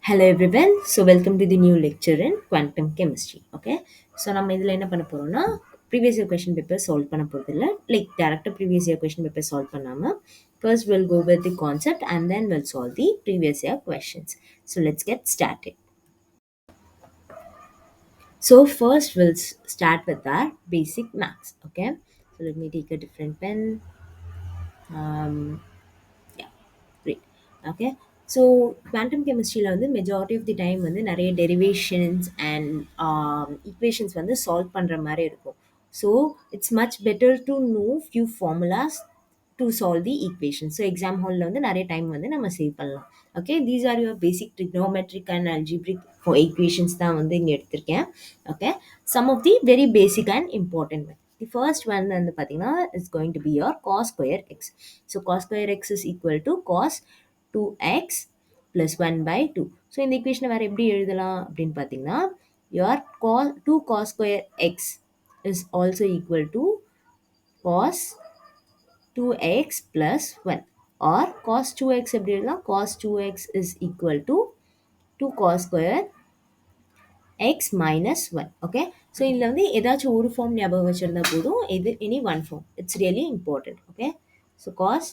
Hello everyone. So welcome to the new lecture in quantum chemistry. Okay. So நம்ம இதில் என்ன பண்ண போறோம்னா previous year question paper solve பண்ண போறது இல்ல. Like direct previous year question paper solve பண்ணாம first we'll go with the concept and then we'll solve the previous year questions. So let's get started. So first we'll start with our basic maths. Okay. So let me take a different pen. Yeah, great. Okay. So quantum கெமிஸ்ட்ரியில் வந்து majority of the time வந்து நிறைய derivations and equations வந்து solve பண்ணுற மாதிரி இருக்கும். So it's much better to know few formulas to solve the equation. So exam ஹாலில் வந்து நிறைய டைம் வந்து நம்ம சேவ் பண்ணலாம். Okay, these are your basic trigonometric and algebraic equations தான் வந்து இங்கே எடுத்திருக்கேன். Okay, some of the very basic and important one. The first one வந்து பார்த்தீங்கன்னா is going to be your cos square x. So cos square x is equal to cos 2x plus 1 by 2. So இந்த equation வேறு எப்படி எழுதலாம் அப்படின்னு பார்த்தீங்கன்னா your cos 2 cos square x is also equal to cos 2x plus 1 or cos 2x எப்படி எழுதலாம் cos 2x is equal to 2 cos square x minus 1. Okay, so இதில் வந்து ஏதாச்சும் ஒரு ஃபார்ம் ஞாபகம் வச்சுருந்தா போதும். இது any one form it's really important. Okay, so cos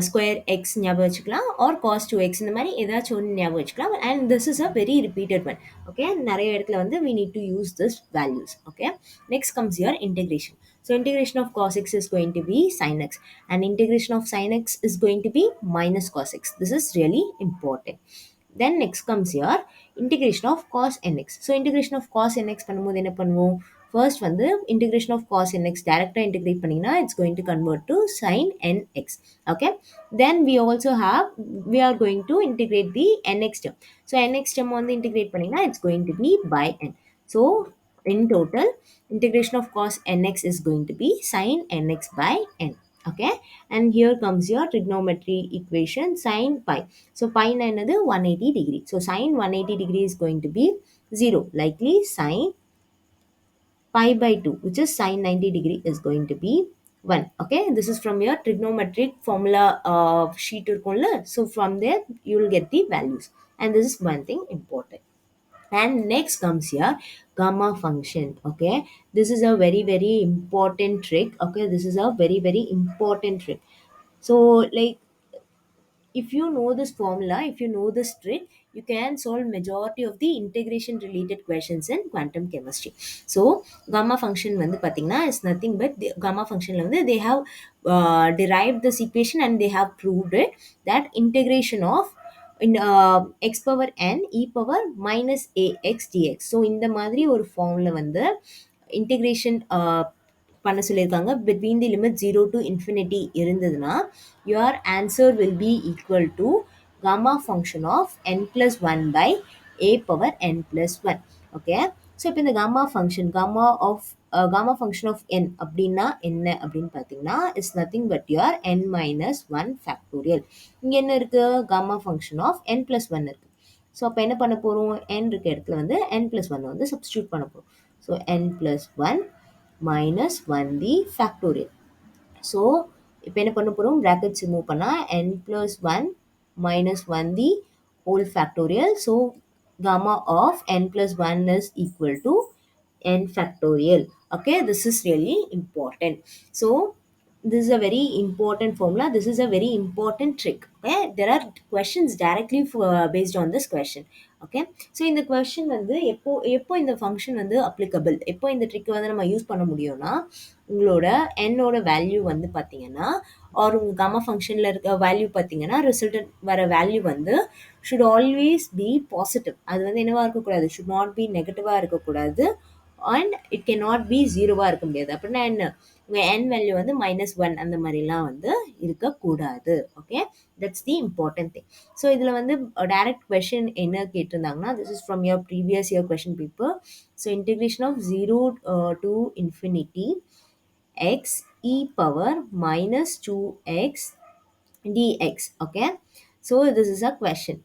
square x ஞாபகம் வச்சுக்கலாம் ஆர் காஸ் டூ எக்ஸ், இந்த மாதிரி ஏதாச்சும் ஒன்று ஞாபகம் வச்சுக்கலாம். And this is a very repeated one. Okay, நிறைய இடத்துல வந்து we need to use this values. Okay, next comes your integration. So integration of cos x is going to be sin x and integration of sin x is going to be minus cos x. This is really important. Then next comes your integration of cos nx. So integration of cos nx பண்ணும்போது என்ன பண்ணுவோம், first வந்து integration of cos nx directly integrate பண்ணினா it's going to convert to sin nx. Okay, then we also have, we are going to integrate the nx term. So nx term வந்து integrate பண்ணினா it's going to be by n. So in total integration of cos nx is going to be sin nx by n. Okay, and here comes your trigonometry equation sin pi. So pi என்னது 180 degree. So sin 180 degree is going to be 0. Likely sin pi by 2 which is sin 90 degree is going to be 1. Okay, this is from your trigonometric formula sheet இருக்கும்ல. So from there you will get the values, and this is one thing important. And next comes here gamma function. Okay, this is a very important trick. Okay, this is a very important trick. So like, if you know this formula, if you know this trick, you can solve majority of the integration related questions in quantum chemistry. So gamma function வந்து பார்த்தீங்கன்னா is nothing but the gamma functionல வந்து they have derived this equation and they have proved it that integration of in x power n e power minus ax dx. So இந்த மாதிரி ஒரு ஃபார்ம்ல வந்து integration பண்ண சொல்லியிருக்காங்க. between the limit 0 to infinity இருந்ததுன்னா your answer will be equal to gamma function of n plus 1 by a power n plus 1. Okay, so இப்போ இந்த gamma function of n அப்படின்னா என்ன அப்படின்னு பார்த்தீங்கன்னா it's nothing but your n minus one factorial. இங்கே என்ன இருக்குது, gamma function of n plus 1 இருக்குது. ஸோ அப்போ என்ன பண்ண போகிறோம், n இருக்க இடத்துல வந்து n plus 1 வந்து சப்ஸ்டியூட் பண்ண போகிறோம். So n plus 1 minus 1 the factorial. So இப்போ என்ன பண்ண போகிறோம், ப்ராக்கெட்ஸ் ரிமூவ் பண்ணால் n plus 1 minus 1 the whole factorial. So gamma of n plus 1 is equal to n factorial. Okay, this is really important. So this is a very important formula, this is a very important trick. Okay, there are questions directly based on this question. Okay, so இந்த question வந்து எப்போ எப்போ இந்த function வந்து applicable, எப்போ இந்த trick வந்து நம்ம யூஸ் பண்ண முடியும்னா உங்களோட என்னோட வேல்யூ வந்து பார்த்தீங்கன்னா ஆர் உங்கள் கம்மா ஃபங்க்ஷனில் இருக்க வேல்யூ பார்த்தீங்கன்னா ரிசல்ட் வர வேல்யூ வந்து ஷுட் ஆல்வேஸ் பி பாசிட்டிவ். அது வந்து என்னவாக இருக்கக்கூடாது, ஷுட் நாட் பி நெகட்டிவாக இருக்கக்கூடாது and it can not be ஜீரோவாக இருக்க முடியாது. அப்படின்னா என்ன, உங்கள் n வேல்யூ வந்து -1 அந்த மாதிரிலாம் வந்து இருக்கக்கூடாது. Okay, that's the important thing. So இதில் வந்து டைரக்ட் கொஷின் என்ன கேட்டிருந்தாங்கன்னா, this is from your previous year question paper. So integration of 0 to infinity x e power minus 2x dx. Okay, so this is a question.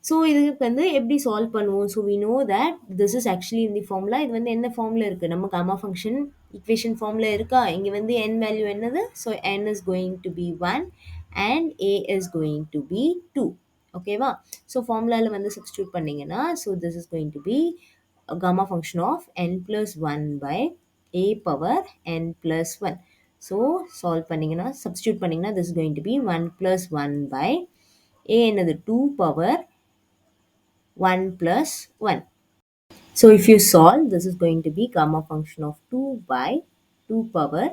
So இதுக்கு வந்து எப்படி solve பண்ணுவோம், so we know that this is actually இந்த formula. இது வந்து என்ன ஃபார்மில் இருக்குது, நம்ம காமா ஃபங்க்ஷன் ஈக்குவேஷன் ஃபார்மில் இருக்கா. இங்கே வந்து n வேல்யூ என்னது, so n is going to be 1 and a is going to be 2. ஓகேவா? ஸோ ஃபார்முலால வந்து சப்ஸ்டிட்யூட் பண்ணீங்கன்னா, so this is going to be gamma function of n plus 1 by a power n plus 1. So solve பண்ணீங்கன்னா substitute பண்ணீங்கன்னா this is going to be 1 plus 1 by a என்னது 2 power 1 plus 1. So if you solve, this is going to be gamma function of 2 by 2 power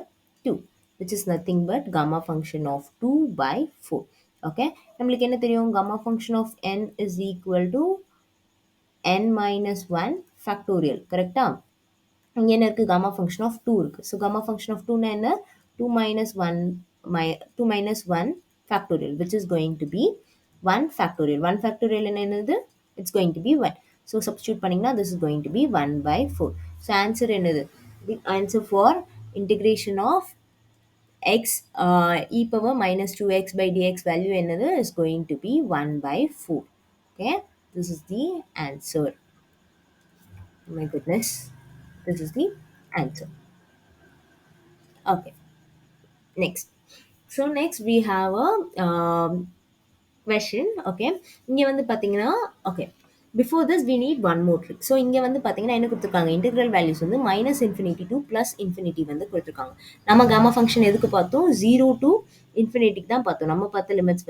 2, which is nothing but gamma function of 2 by 4. Okay, நம்மளுக்கு என்ன தெரியும்? Gamma function of n is equal to n minus 1 factorial. கரெக்டா? இங்க என்ன இருக்கு? Gamma function of 2 இருக்கு. So gamma function of 2 னா என்ன? 2 minus 1 2 minus 1 factorial, which is going to be 1 factorial. 1 factorial என்னது? It's going to be 1. So substitute பண்ணீங்கன்னா this is going to be 1 by 4. So answer என்னது? The answer for integration of x e power minus 2x by dx value என்னது is going to be 1 by 4. Okay, this is the answer. My goodness, this is the answer. Okay, next. So next we have a question. Okay, இங்க வந்து பாத்தீங்கன்னா okay, before this we need one more trick. So இங்க வந்து பாத்தீங்கன்னா என்ன கொடுத்திருக்காங்க? Integral values வந்து minus infinity to plus infinity வந்து கொடுத்திருக்காங்க. நம்ம gamma function எதுக்கு பார்த்தோம்? 0 to infinity தான் பார்த்தோம். நம்ம பார்த்த லிமிட்ஸ்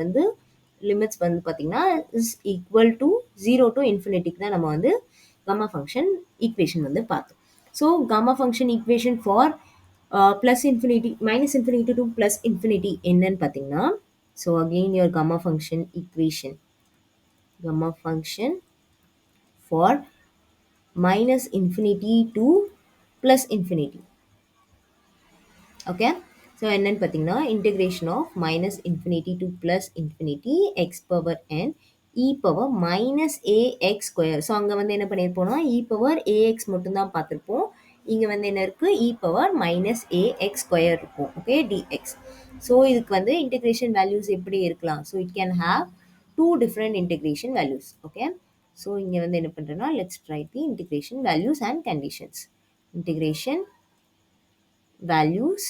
வந்து பாத்தீங்கன்னா is equal to 0 to infinity தான் நம்ம வந்து gamma function equation வந்து பார்த்தோம். So gamma function equation for plus infinity minus infinity to plus infinity என்னன்னு பார்த்தீங்கன்னா, so again your gamma function equation, gamma function for minus infinity to plus infinity. Okay, so என்னன்னு பார்த்தீங்கன்னா integration of minus infinity to plus infinity x power n e power minus ax square. So அங்கே வந்து என்ன பண்ணியிருப்போம்னா e power ax மட்டும்தான் பார்த்துருப்போம். இங்கே வந்து என்ன இருக்குது? e power minus ax square இருக்கும். Okay, dx. ஸோ இதுக்கு வந்து integration values எப்படி இருக்கலாம்? So it can have two different integration values. Okay, so இங்கே வந்து என்ன பண்ணுறேன்னா let's write the integration values and conditions. Integration values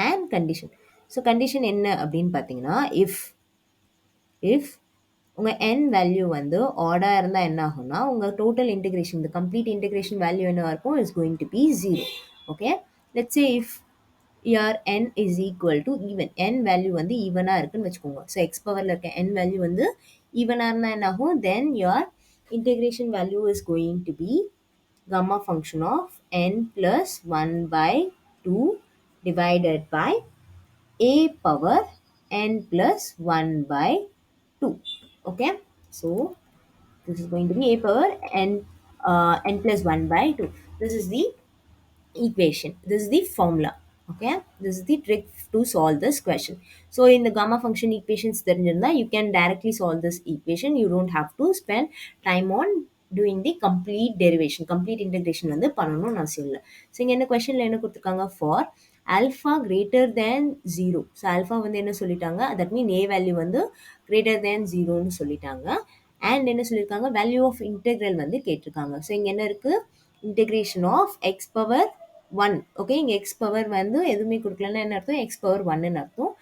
and condition. So condition என்ன அப்படின்னு பார்த்தீங்கன்னா if உங்க n வேல்யூ வந்து ஆடா இருந்தா என்ன ஆகும்னா உங்க டோட்டல் இன்டெகிரேஷன் இந்த கம்ப்ளீட் இன்டெகிரேஷன் வேல்யூ என்னவா இருக்கும்? Is going to be 0. Okay, let's say if your n is equal to even, n value வந்து ஈவனா இருக்குன்னு வச்சுக்கோங்க. ஸோ எக்ஸ் பவர்ல இருக்க n வேல்யூ வந்து ஈவனா இருந்தா என்ன ஆகும்? then your integration value is going to be gamma function of n plus 1 by 2 divided by a power n plus 1 by 2. Okay, so this is going to be a power n plus 1 by 2. This is the equation, this is the formula. Okay, this is the trick to solve this question. So in the gamma function equations தெரிஞ்சிருந்தா you can directly solve this equation. You don't have to spend time on doing the complete derivation, complete integration வந்து பண்ணணும்னு அவசியம் இல்லை. So இங்கே என்ன கொஸ்டினில் என்ன கொடுத்துருக்காங்க? For alpha greater than 0. So alpha வந்து என்ன சொல்லிட்டாங்க? தட் மீன் ஏ வேல்யூ வந்து கிரேட்டர் தேன் 0ன்னு சொல்லிட்டாங்க. அண்ட் என்ன சொல்லியிருக்காங்க? வேல்யூ ஆஃப் இன்டெக்ரல் வந்து கேட்டிருக்காங்க. ஸோ இங்கே என்ன இருக்குது? Integration of x power 1. Okay, இங்கே எக்ஸ் பவர் வந்து எதுவுமே கொடுக்கலன்னா என்ன அர்த்தம்? எக்ஸ் பவர் 1ன்னு அர்த்தம்.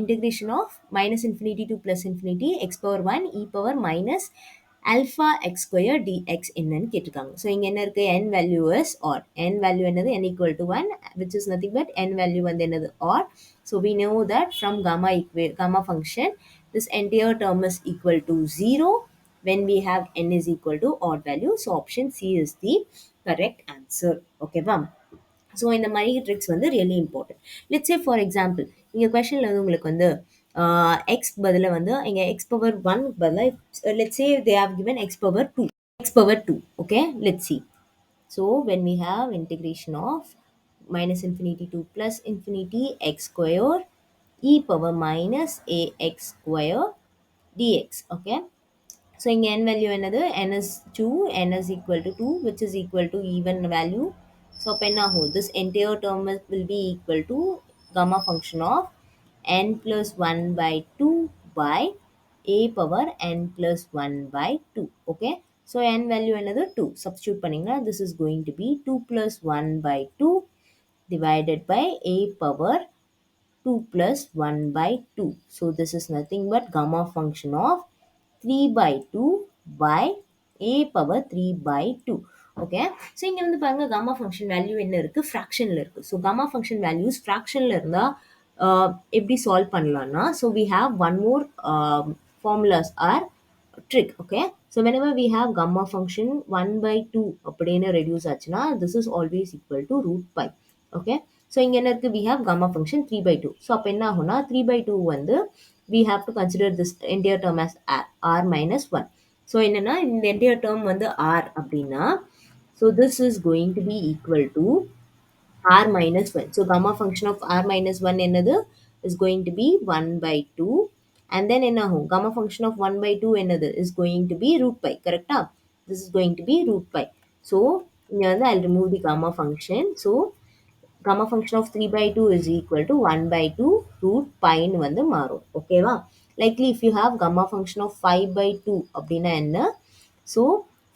Integration of minus infinity to plus infinity x power 1 e power minus alpha x square dx என்னன்னு கேட்டிருக்காங்க. ஸோ இங்கே என்ன இருக்குது? n value is odd. n value என்னது? n equal to 1, which is nothing but n value வந்து என்னது? odd. So we know that from gamma function this entire term is equal to 0 when we have n is equal to odd value. So option C is the correct answer. Okay வா? So இந்த மாதிரி tricks வந்து really important. Let's say for example இங்கே கொஷனில் வந்து உங்களுக்கு வந்து X பதில் வந்து இங்கே எக்ஸ் பவர் 1 பதிலாக let's say they have given x power 2. Okay, let's see. So when we have integration of minus infinity to plus infinity x square e power minus ax square dx. Okay, so இங்கே n value என்னது? n is 2, n is equal to 2, which is equal to even value. So அப்போ என்ன ஆகும்? This entire term will be equal to gamma function of n plus 1 by 2 by a power n plus 1 by 2. Okay, so n value என்னது? 2. Substitute பண்ணிங்கன்னா this is going to be 2 plus 1 by 2 divided by a power 2 plus 1 by 2. So this is nothing but gamma function of 3 by 2 by a power 3 by 2. Okay. So இங்கே வந்து பாருங்க gamma function value என்ன இருக்குது, ஃப்ராக்ஷனில் இருக்குது. So gamma function values ஃப்ராக்ஷனில் இருந்தால் எப்படி solve பண்ணலாம்னா, so we have one more formulas are trick. Okay, so whenever we have gamma function 1 by 2 அப்படின்னு reduce ஆச்சுன்னா this is always equal to root pi. Okay, so இங்க என்ன இருக்கு, we have gamma function 3 by 2. so அப்ப என்ன ஆகும்னா 3 by 2 வந்து we have to consider this entire term as r minus 1. so என்னன்னா இந்த entire term வந்து r அப்படின்னா, so this is going to be equal to r minus 1. So gamma function of r minus 1 என்னது is going to be 1 by 2. And then என்ன ஆகும், gamma function of 1 by 2 என்னது is going to be root pi. கரெக்டா? This is going to be root pi. So இங்க வந்து I'll remove the gamma function. So gamma function of 3 by 2 is equal to 1 by 2 root pi ன்னு வந்து மாறும். ஓகேவா? Likely if you have gamma function of 5 by 2 அப்படின்னா என்ன? So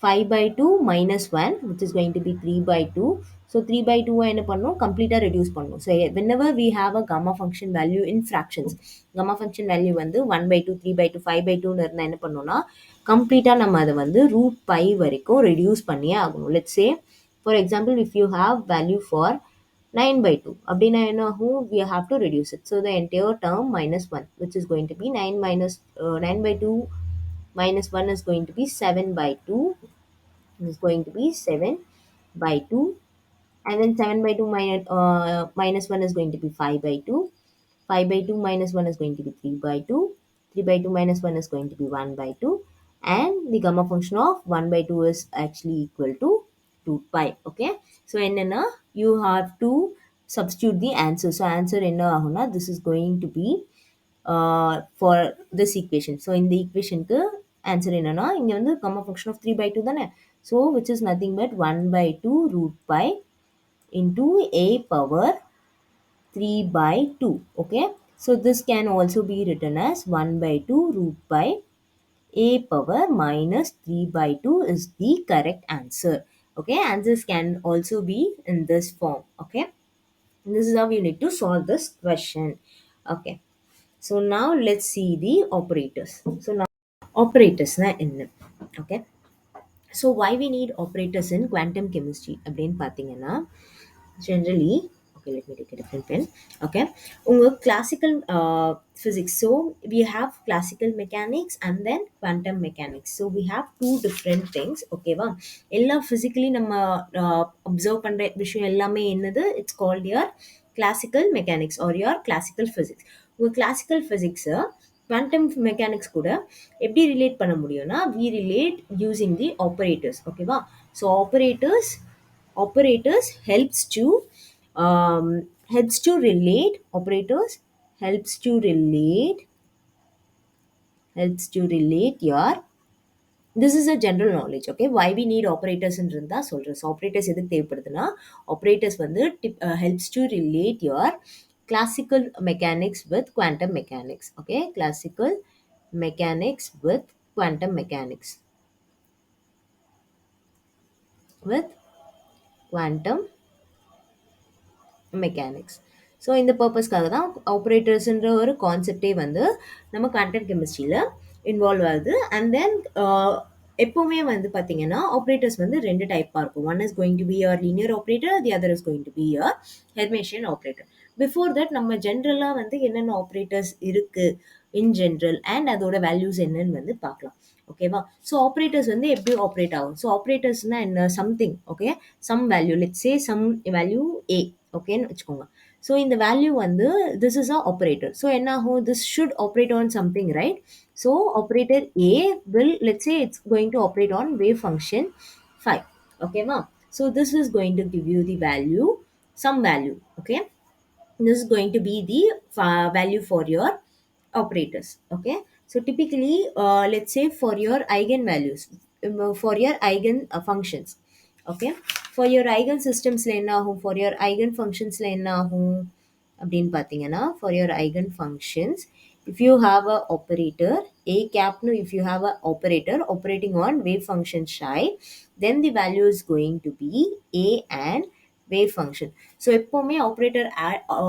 5 by 2 minus 1 which is going to be 3 by 2. So 3 by 2 என்ன பண்ணும், கம்ப்ளீட்டாக reduce பண்ணும். So whenever we have a gamma function value in fractions, gamma function value வந்து 1 by 2 3 by 2 5 by 2ன்னு இருந்தால் என்ன பண்ணோம்னா கம்ப்ளீட்டாக நம்ம அதை வந்து ரூட் பை வரைக்கும் ரெடியூஸ் பண்ணியே ஆகணும். Let's say for example if you have value for 9 by 2 அப்படின்னா என்ன ஆகும், we have to reduce it. So the entire term minus 1 which is going to be 9 minus 9 by 2 minus 1 is going to be 7 by 2. Is going to be 7 by 2. And then 7 by 2 minus 1 is going to be 5 by 2. 5 by 2 minus 1 is going to be 3 by 2. 3 by 2 minus 1 is going to be 1 by 2. And the gamma function of 1 by 2 is actually equal to 2 pi. Okay. So என்னன்னா you have to substitute the answer. So answer என்ன ஆகும்னா this is going to be for this equation. So இந்த equationக்கு answer என்னன்னா இங்க வந்து gamma function of 3 by 2 தானே. So which is nothing but 1 by 2 root pi into a power 3 by 2. Okay, so this can also be written as 1 by 2 root pi a power minus 3 by 2 is the correct answer. Okay, answers can also be in this form. Okay, this is how you need to solve this question. Okay, so now let's see the operators. So now operators na enna. Okay, so why we need operators in quantum chemistry அப்படின்னு பார்த்தீங்கன்னா generally, okay, let me take a different pen. Okay, உங்க classical physics, so we have classical mechanics and then quantum mechanics. So we have two different things. ஓகேவா, எல்லா physically நம்ம observe பண்ற விஷயம் எல்லாமே என்னது, it's called your classical mechanics or your classical physics. உங்க classical physics quantum mechanics கூட எப்படி ரிலேட் பண்ண முடியும்னா we relate using the operators. ஓகேவா, so operators helps to relate operators helps to relate your, this is a general knowledge. Okay, why we need operators இருந்தா சொல்றேன். So operators எதுக்கு தேவைப்படுதுன்னா operators வந்து helps to relate your classical mechanics with quantum mechanics. Okay, classical mechanics with quantum mechanics with quantum mechanics. So இந்த பர்பஸ்க்காக தான் ஆப்ரேட்டர்ஸ்ன்ற ஒரு கான்செப்டே வந்து நம்ம குவாண்டம் கெமிஸ்ட்ரியில் இன்வால்வ் ஆகுது. அண்ட் தென் எப்போவுமே வந்து பார்த்தீங்கன்னா ஆப்ரேட்டர்ஸ் வந்து ரெண்டு டைப்பாக இருக்கும். One is going to be your linear operator, the other is going to be your Hermitian operator. Before that நம்ம ஜென்ரலாக வந்து என்னென்ன ஆப்ரேட்டர்ஸ் இருக்குது இன் ஜென்ரல் அண்ட் அதோட வேல்யூஸ் என்னன்னு வந்து பார்க்கலாம். ஓகேவா, ஸோ ஆப்ரேட்டர்ஸ் வந்து எப்படி ஆப்ரேட் ஆகும். ஸோ ஆப்ரேட்டர்ஸ்னால் என்ன, something, okay, some value, let's say some value A ஓகேன்னு வச்சுக்கோங்க. ஸோ இந்த வேல்யூ வந்து this is a operator. So என்ன ஆகும், this should operate on something, right? So operator A will, let's say it's going to operate on wave function 5. ஓகேவா, so this is going to give you the value, some value. Okay, this is going to be the value for your operators. Okay, so typically let's say for your eigenvalues, for your eigen functions. Okay, for your eigen systems என்ன ஆகும், for your eigen functions என்ன ஆகும் அப்படின்னு பார்த்தீங்கன்னா, for your eigen functions, if you have a operator a cap no, if you have a operator operating on wave function psi, then the value is going to be a and wave function. So எப்போவுமே operator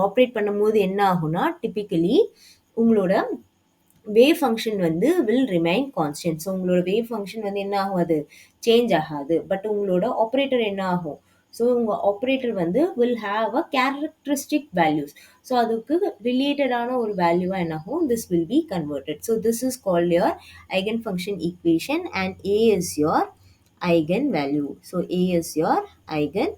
operate பண்ணும்போது என்ன ஆகும்னா, typically உங்களோட wave function வந்து will remain constant. So உங்களோட wave function வந்து என்ன ஆகாது, சேஞ்ச் ஆகாது. பட் உங்களோட ஆப்ரேட்டர் என்ன ஆகும், ஸோ உங்கள் ஆப்ரேட்டர் வந்து will have a characteristic values. So அதுக்கு ரிலேட்டடான ஒரு வேல்யூவாக என்ன ஆகும், this will be converted. So this is called your eigen function equation and A is your eigen value. So A is your eigen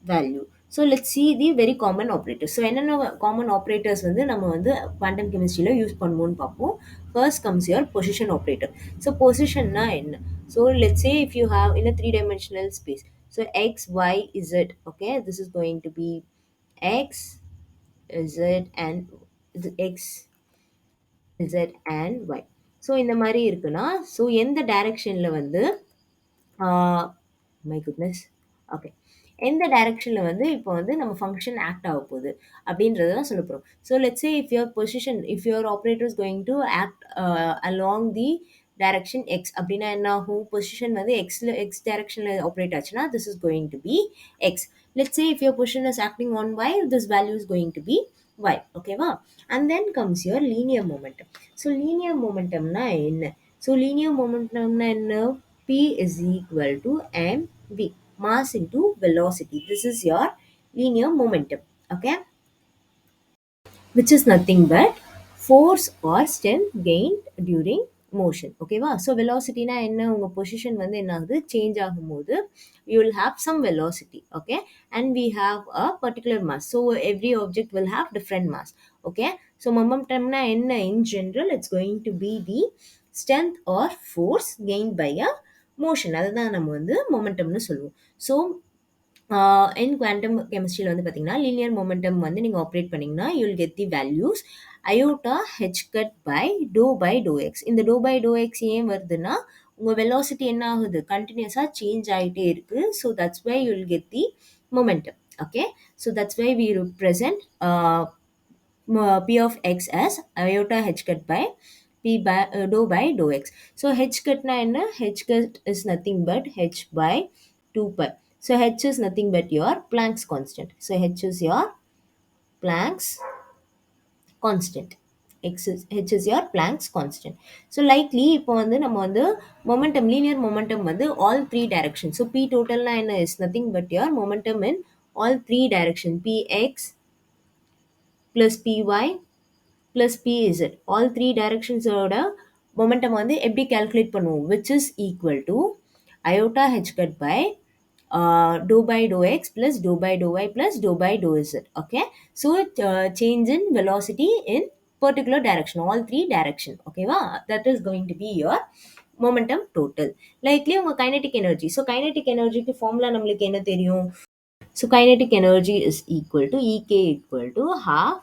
value. So let's see the very common operators. So என்னென்ன common operators வந்து நம்ம வந்து quantum கெமிஸ்ட்ரியில் use பண்ணுவோம்னு பார்ப்போம். First comes your position operator. So பொசிஷன்னா என்ன? So let's say if you have in a three dimensional space, so x y z, okay, this is going to be x z and x z and y. So இந்த மாதிரி இருக்குன்னா, so எந்த டைரக்ஷனில் வந்து my goodness, okay, எந்த டைரக்ஷனில் வந்து இப்போ வந்து நம்ம ஃபங்க்ஷன் ஆக்ட் ஆக போகுது அப்படின்றத தான் சொல்ல போகிறோம். So let's say if your position, if your operator is going to act along the direction X, அப்படின்னா என்ன ஆகும், பொசிஷன் வந்து எக்ஸ் டைரக்ஷனில் ஆப்ரேட் ஆச்சுன்னா this is going to be X. Let's say if your position is acting on Y, this value is going to be y, ஓகேவா? And then comes your linear momentum. So linear மொமெண்டம்னா என்ன? So linear மொமெண்டம்னா என்ன? P is equal to mv, mass into velocity. This is your linear momentum, okay, which is nothing but force or strength gained during motion, ஓகேவா? So வெலாசிட்டினா என்ன? உங்கள் position வந்து என்ன ஆகுது, சேஞ்ச் ஆகும்போது you will have some velocity, okay, and we have a particular mass. So every object will have different mass, okay. So momentumனா என்ன? In general it's going to be the strength or force gained by a motion. அதுதான் நம்ம வந்து மொமெண்டம்னு சொல்லுவோம். So in quantum கெமிஸ்ட்ரியில் வந்து பார்த்தீங்கன்னா, linear momentum வந்து நீங்கள் ஆப்ரேட் பண்ணிங்கன்னா you will get the values iota H cut by to x. இந்த டோ பை டோ எக்ஸ் ஏன் வருதுன்னா, உங்கள் வெலாசிட்டி என்ன ஆகுது, கண்டினியூஸாக சேஞ்ச் ஆகிட்டே இருக்குது. So that's why you will get the momentum, okay. So that's why we represent p of x as iota h cut by dou by dou x. So h cut na enna? H cut is nothing but h by 2 pi. So h is nothing but your Planck's constant. So h is your Planck's constant. H is your Planck's constant. So likely இப்போ வந்து நம்ம வந்து momentum, linear momentum வந்து all three directions. So p total na enna is nothing but your momentum in all three directions. Px plus py plus pz, all three directions ஓட momentum வந்து எப்படி calculate பண்ணுவோம், which is equal to iota h cut by dou by dou x plus dou by dou y plus dou by dou z, okay. So change in velocity in particular direction, all three direction, ஓகேவா? That is going to be your momentum total. Likely உங்க kinetic energy. So kinetic energy க்கு formula நம்மளுக்கு என்ன தெரியும்? So kinetic energy is equal to ek equal to half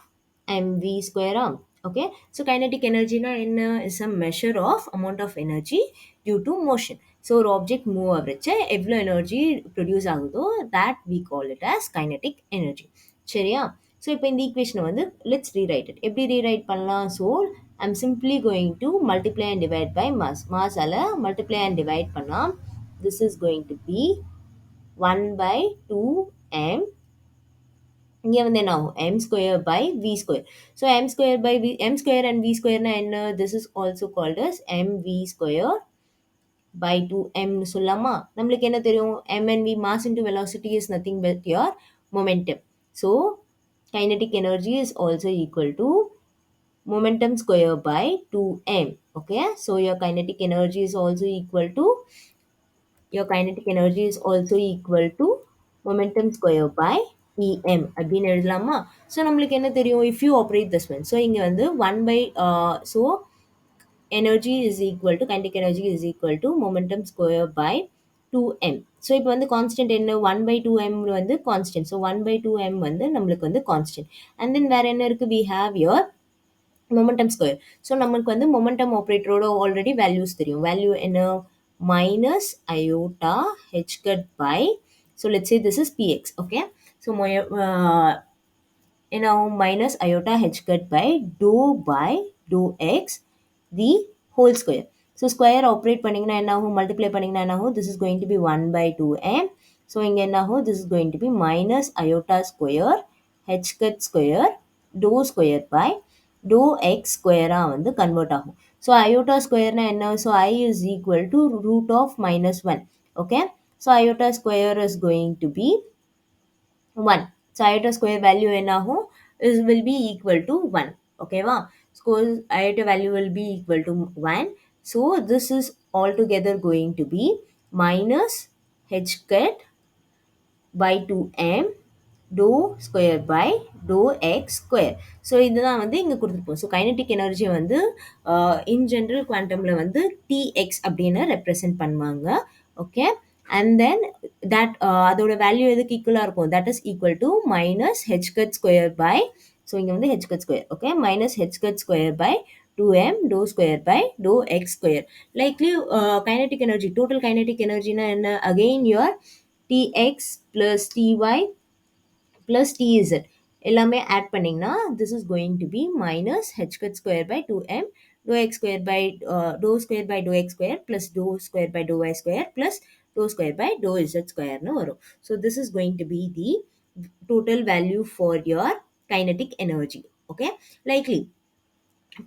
mv square arm, okay. So kinetic energy na enna is a measure of amount of energy due to motion. So ஒரு object move ஆகுறச்ச எவ்வளோ energy produce ஆகுதோ that we call it as kinetic energy, சரியா? So இப்போ இந்த ஈக்குவேஷனை வந்து let's rewrite it. எப்படி rewrite பண்ணலாம்? So I'm simply going to multiply and divide by mass. மாஸால் multiply and divide பண்ணால் this is going to be 1 by 2m. இங்கே வந்து என்ன ஆகும், m square by v square. So m square by v, m square and v square na என்ன? This is also called as mv square by 2m சொல்லலாமா? நம்மளுக்கு என்ன தெரியும், m and v, mass into velocity is nothing but your momentum. So kinetic energy is also equal to momentum square by 2m, okay. So your kinetic energy is also equal to momentum square by em அப்படின்னு எழுதலாமா? So நம்மளுக்கு என்ன தெரியும், if you operate this one, so இங்கே வந்து 1 by so energy is equal to kinetic energy is equal to momentum square by 2m. So இப்போ வந்து constant என்ன, 1 by 2m வந்து கான்ஸ்டன்ட். ஸோ 1 by 2m வந்து நம்மளுக்கு வந்து கான்ஸ்டன்ட். அண்ட் தென் வேறு என்ன இருக்குது, we have your momentum square. So நமக்கு வந்து momentum ஆப்ரேட்டரோட ஆல்ரெடி வேல்யூஸ் தெரியும். வேல்யூ என்ன, minus iota H cut by, so let's say this is px, okay. So என்ன ஆகும், minus iota H cut by doe by to x the whole square. So square operate பண்ணிங்கன்னா என்ன ஆகும், multiply பண்ணிங்கன்னா என்ன ஆகும், this is going to be 1 by 2m so இங்கே என்ன ஆகும், this is going to be minus iota square h cut square dou square by dou x square வந்து கன்வெர்ட் ஆகும். ஸோ iota square என்ன, so I is equal to root of minus 1. Okay, so iota square is going to be 1. So iota square value என்ன ஆகும், is will be equal to 1. Okay வா, square iota value will be equal to 1. So this is altogether going to be minus h cut by 2m dou square by dou x square. So இதுதான் வந்து இங்கே கொடுத்துருப்போம். So kinetic energy வந்து in general குவாண்டமில் வந்து dx அப்படின்னு represent பண்ணுவாங்க. Okay, and then that அதோட வேல்யூ எதுக்கு ஈக்குவலாக இருக்கும், that is equal to minus h cut square by, so இங்கே வந்து h cut square, okay, minus h cut square by 2m dou square by dou x square. Likely kinetic energy, total kinetic energy na enna, again your tx plus ty plus tz எல்லாமே add பண்ணிங்கன்னா this is going to be minus h cut square by 2m dou x square by dou square by dou x square plus dou square by dou y square plus dou square by dou z square னு வரும். So this is going to be the total value for your kinetic energy. Okay, likely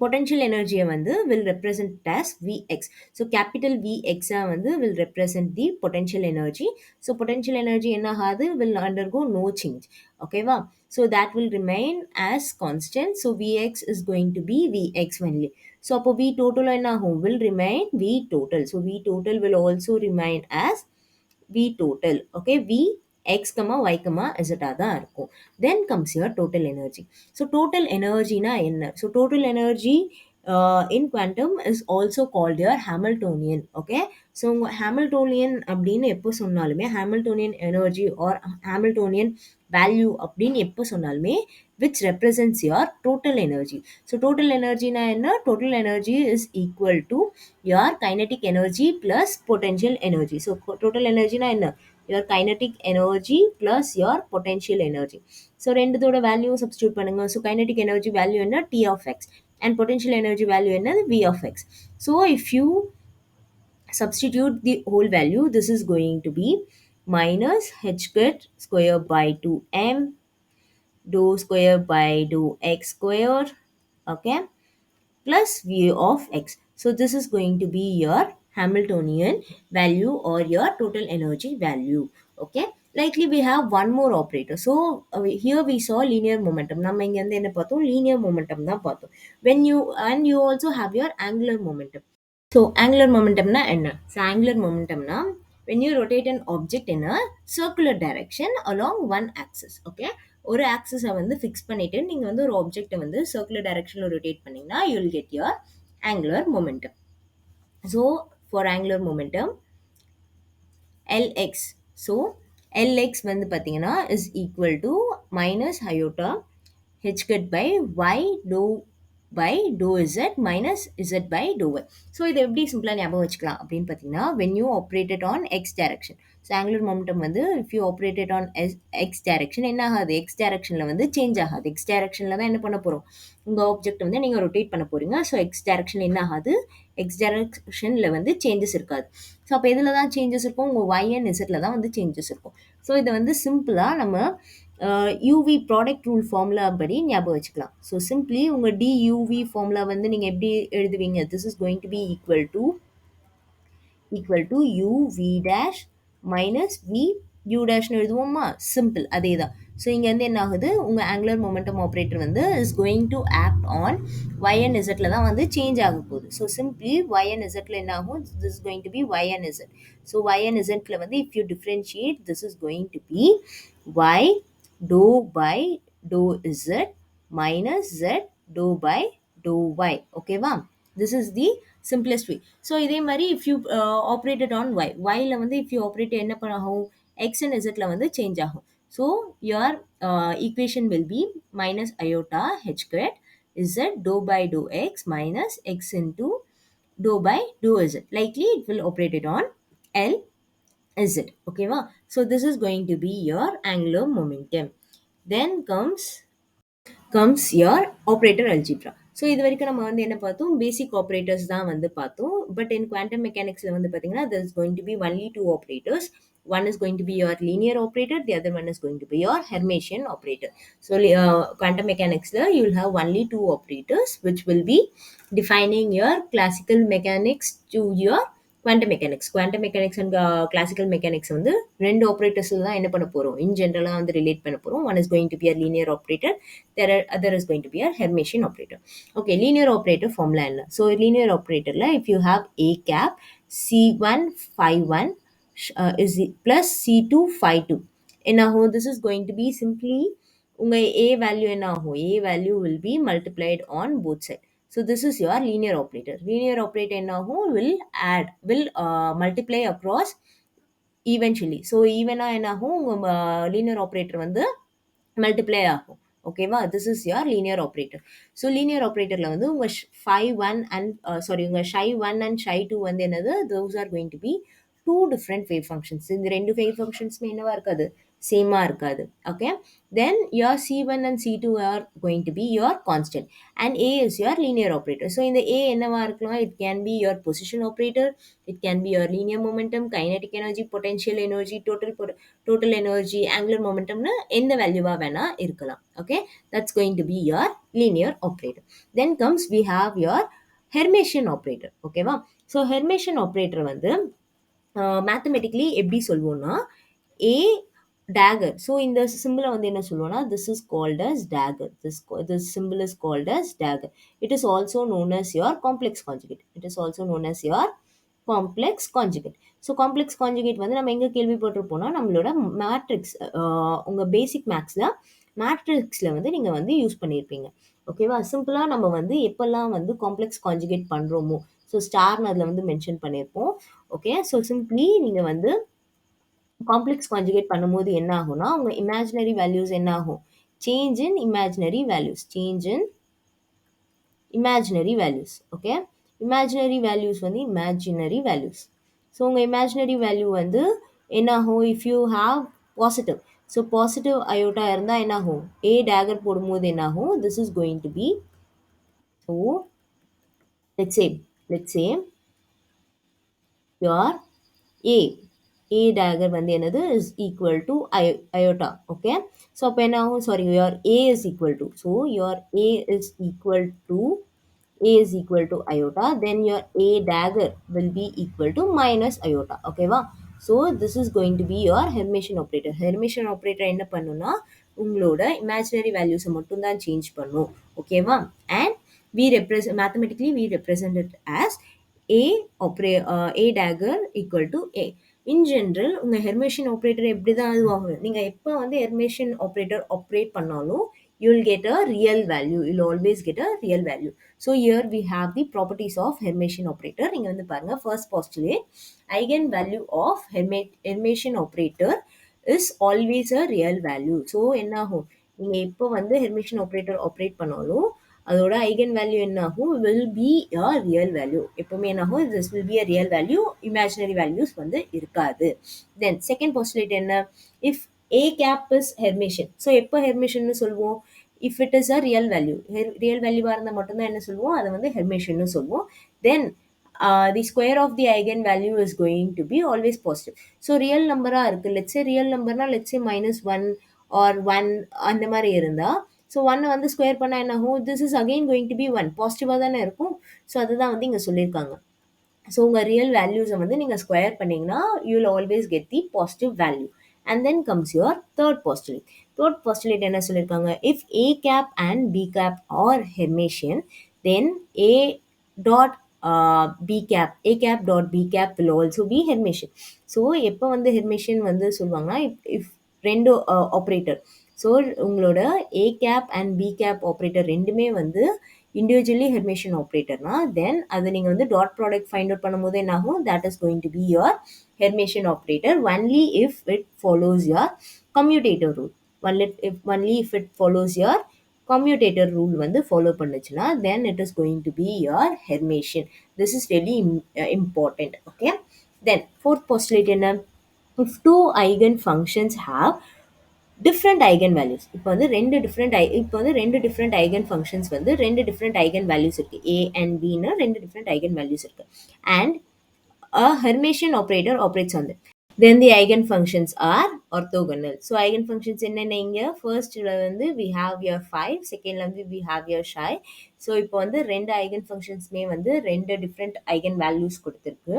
potential energy வந்து will represent as Vx. So capital Vx வந்து will represent the potential energy. So potential energy என்ன ஆகாது, will undergo no change. Okay வா, so that will remain as constant. So Vx is going to be Vx only. So அப்போ V total என்ன ஆகும், will remain V total. So V total will also remain as V total. Okay, V x, y, z தான் இருக்கும். Then comes your total energy. So total energy na என்ன? So total energy in quantum is also called your Hamiltonian. Okay, so Hamiltonian அப்படின்னு எப்போ சொன்னாலுமே, Hamiltonian energy or Hamiltonian value அப்படின்னு எப்போ சொன்னாலுமே which represents your total energy. So total energy na என்ன? Total energy is equal to your kinetic energy plus potential energy. So total energy na என்ன? Your kinetic energy plus your potential energy. So ரெண்டுத்தோட value substitute பண்ணுங்க. So kinetic energy value என்ன, T of x, and potential energy value என்ன, V of x. So if you substitute the whole value, this is going to be minus h cut square by 2m dou square by dou x square, okay, plus V of x. So this is going to be your Hamiltonian value or your total energy value. Okay, likely we have one more operator. So here we saw linear momentum. நம்ம இங்க வந்து என்ன பார்த்தோம், linear momentum தான் பார்த்தோம். When you, and you also have your angular momentum. So angular momentum na enna? So angular momentum na when you rotate an object in a circular direction along one axis. Okay, ஒரு ஆக்சிஸை வந்து fix பண்ணிட்டு நீங்கள் வந்து ஒரு ஆப்ஜெக்டை வந்து circular டைரக்ஷனில் rotate பண்ணிங்கன்னா you will get your angular momentum. So for angular momentum Lx, so Lx வந்து பார்த்தீங்கன்னா is equal to minus aorta h cut by y dou by dou z minus z by dou y. So இதை எப்படி சிம்பிளாக ஞாபகம் வச்சுக்கலாம் அப்படின்னு பார்த்தீங்கன்னா, when you operated on x direction, so angular momentum வந்து if you operated on x direction என்ன ஆகாது, x directionல வந்து சேஞ்ச் ஆகாது. x directionல தான் என்ன பண்ண போகிறோம், உங்கள் ஆப்ஜெக்ட் வந்து நீங்கள் ரொட்டேட் பண்ண போகிறீங்க. ஸோ x direction என்ன ஆகாது, x directionல வந்து சேஞ்சஸ் இருக்காது. ஸோ அப்போ எதில் தான் சேஞ்சஸ் இருக்கும், உங்கள் y and zல தான் வந்து சேஞ்சஸ் இருக்கும். ஸோ இதை வந்து சிம்பிளாக நம்ம யூவி ப்ராடக்ட் ரூல் ஃபார்முலா படி ஞாபகம் வச்சுக்கலாம். ஸோ சிம்பிளி உங்கள் டியூவி ஃபார்முலா வந்து நீங்கள் எப்படி எழுதுவீங்க, this is going to be equal to U V dash minus V U டேஷ்னு எழுதுவோமா, சிம்பிள் அதே தான். ஸோ இங்கே வந்து என்ன ஆகுது, உங்கள் ஆங்குலர் மொமெண்டம் ஆப்ரேட்டர் வந்து is going to act on Y and இசட்ல தான் வந்து சேஞ்ச் ஆக போகுது. ஸோ சிம்பிளி ஒய் அண்ட் இசட்ல என்ன ஆகும், this is going to be Y and Z. So Y and இசட்ல வந்து if you differentiate, this is going to be y dou by dou z minus z dou by dou y. ஓகேவா, this is the simplest way. So இதே மாதிரி if you operated on y, yல வந்து if you operate என்ன பண்ணாகும், x and zல வந்து change ஆகும். So your equation will be minus iota h cut z dou by dou x minus x into dou by dou z. Likely it will operate it on L z. Okay va? So this is going to be your angular momentum. Then comes your operator algebra. So இது வரைக்கும் நம்ம வந்து என்ன பார்த்தோம், பேசிக் operators தான் வந்து பார்த்தோம். But in quantum மெக்கானிக்ஸில் வந்து பார்த்தீங்கன்னா there is going to be only two operators. One is going to be your linear operator, the other one is going to be your Hermitian operator. So quantum mechanics la you will have only two operators which will be defining your classical mechanics to your quantum mechanics and classical mechanics வந்து ரெண்டு ஆப்ரேட்டர்ஸ்ல தான் என்ன பண்ண போறோம் இன் ஜெனரலா வந்து relate பண்ண போறோம். One is going to be a linear operator, other is going to be a Hermitian operator. Okay, linear operator formula என்ன? So linear operator la if you have a cap c1 phi 1 is plus c2 phi 2 என்ன this is going to be simply உங்க a value என்ன ஆகும் a value will be multiplied on both sides. So this is your linear operator. Linear operator என்ன ஆகும் will multiply across eventually. So even என்ன ஆகும் உங்க linear operator வந்து multiply ஆகும். ஓகேவா, this is your linear operator. So linear ஆப்ரேட்டரில் வந்து உங்கள் ஃபை ஒன் அண்ட் சாரி உங்கள் psi one and psi two வந்து என்னது those are going to be two different wave functions. இந்த ரெண்டு வேவ் ஃபங்க்ஷன்ஸுமே என்னவா இருக்காது சேமாக இருக்காது. ஓகே, then your c1 and c2 are going to be your constant and a is your linear operator. So இந்த a என்னவா இருக்கலாம், it can be your position operator, it can be your linear momentum, kinetic energy, potential energy, total energy, angular momentum னு எந்த வேல்யூவா வேணா இருக்கலாம். Okay, that's going to be your linear operator. Then comes we have your Hermitian operator. ஓகேவா, so Hermitian operator வந்து mathematically எப்படி சொல்வோம்னா a dagger. So இந்த symbol வந்து என்ன சொல்லுவோம்னா this is called as dagger. This symbol is called as dagger. It is also known as your complex conjugate. It is also known as your complex conjugate. So complex conjugate வந்து நம்ம எங்கே கேள்விப்பட்டிருப்போம்னா நம்மளோட matrix உங்கள் பேசிக் மேக்ஸில் மேட்ரிக்ஸில் வந்து நீங்கள் வந்து யூஸ் பண்ணியிருப்பீங்க. ஓகேவா, சிம்பிளாக நம்ம வந்து எப்போல்லாம் வந்து காம்ப்ளெக்ஸ் கான்ஜுகேட் பண்ணுறோமோ ஸோ ஸ்டார்னு அதில் வந்து மென்ஷன் பண்ணியிருப்போம். ஓகே, ஸோ சிம்பிளி நீங்கள் வந்து காம்ப்ளெக்ஸ் கான்ஜுகேட் பண்ணும்போது என்ன ஆகும்னா உங்கள் இமேஜினரி வேல்யூஸ் என்ன ஆகும், change in imaginary values, change in imaginary values. Okay, imaginary values வந்து imaginary values. ஸோ உங்கள் imaginary value வந்து என்ன ஆகும், if you have positive, so positive iota இருந்தால் என்ன ஆகும், a dagger போடும்போது என்ன ஆகும், this is going to be, so let's say your a dagger வந்து என்னது is equal to iota. Okay, so அப்போ என்ன ஆகும், sorry, your a is equal to, so your a is equal to iota, then your a dagger will be equal to minus iota. ஓகேவா, so this is going to be your Hermitian operator. Hermitian operator என்ன பண்ணுன்னா உங்களோட imaginary values மட்டும் தான் change பண்ணும். ஓகேவா, and we represent mathematically we represent it as a dagger equal to a. In general உங்கள் ஹெர்மேஷியன் operator எப்படி தான் அதுவாகும், நீங்கள் எப்போ வந்து ஹெர்மேஷியன் ஆப்ரேட்டர் ஆப்ரேட் பண்ணாலும் you will get a real value, you'll always get a real value. So here we have the properties of Hermitian operator. இங்க வந்து பாருங்க, first postulate, eigenvalue of Hermitian operator is always a real value. So என்ன ஆகும், நீங்க எப்போ வந்து Hermitian operator operate பண்ணாலும் அதோட ஐகன் வேல்யூ என்ன ஆகும், will be a real value. எப்பவுமே என்ன ஆகும், this will be a real value, imaginary values வந்து இருக்காது. Then second postulate என்ன, if a cap is Hermitian. ஸோ எப்போ ஹெர்மேஷன்னு சொல்லுவோம், if it is a real value, real வேல்யூவாக இருந்தால் மட்டும்தான் என்ன சொல்லுவோம், அதை வந்து ஹெர்மேஷன்னு சொல்லுவோம். Then the square of the eigen value is going to be always positive. ஸோ ரியல் நம்பராக இருக்குது, let's say ரியல் நம்பர்னா let's say -1 or 1 அந்த மாதிரி இருந்தால், ஸோ 1 வந்து ஸ்கொயர் பண்ணால் என்ன ஆகும், this is again going to be 1, பாசிட்டிவாக தானே இருக்கும். ஸோ அதுதான் வந்து இங்கே சொல்லியிருக்காங்க. ஸோ உங்கள் ரியல் வேல்யூஸை வந்து நீங்கள் ஸ்கொயர் பண்ணிங்கன்னா you will always get the positive value. And then comes your third postulate. Third postulate என்ன சொல்லியிருக்காங்க, if a cap and b cap are Hermitian, then a dot b cap, a cap dot b cap will also be Hermitian. ஸோ எப்போ வந்து Hermitian வந்து சொல்லுவாங்கன்னா if ரெண்டு operator, so உங்களோட a cap and b cap operator ரெண்டுமே வந்து individually ஹெர்மேஷியன் ஆப்ரேட்டர்னா தென் அது நீங்கள் வந்து டாட் ப்ராடக்ட் ஃபைண்ட் அவுட் பண்ணும்போது என்ன ஆகும், that is going to be your Hermitian operator only if it follows your commutator rule. Only if it follows your commutator rule வந்து follow பண்ணுச்சுன்னா then it is going to be your Hermitian. This is very important. Okay, then fourth postulate என்ன, if two eigen functions have different eigen values. இப்போ வந்து ரெண்டு different eigen functions வந்து ரெண்டு different eigen values இருக்கு, a and b ன்னு ரெண்டு different eigen values இருக்கு, and a Hermitian operator operates on them. then the eigenfunctions are orthogonal. So eigenfunctions என்னென்ன இங்க ஃபர்ஸ்ட்ல வந்து we have your 5, செகண்ட்ல வந்து we have your psi. So இப்போ வந்து ரெண்டு ஐகன் ஃபங்க்ஷன்ஸ்மே வந்து ரெண்டு டிஃப்ரெண்ட் ஐகன் வேல்யூஸ் கொடுத்துருக்கு.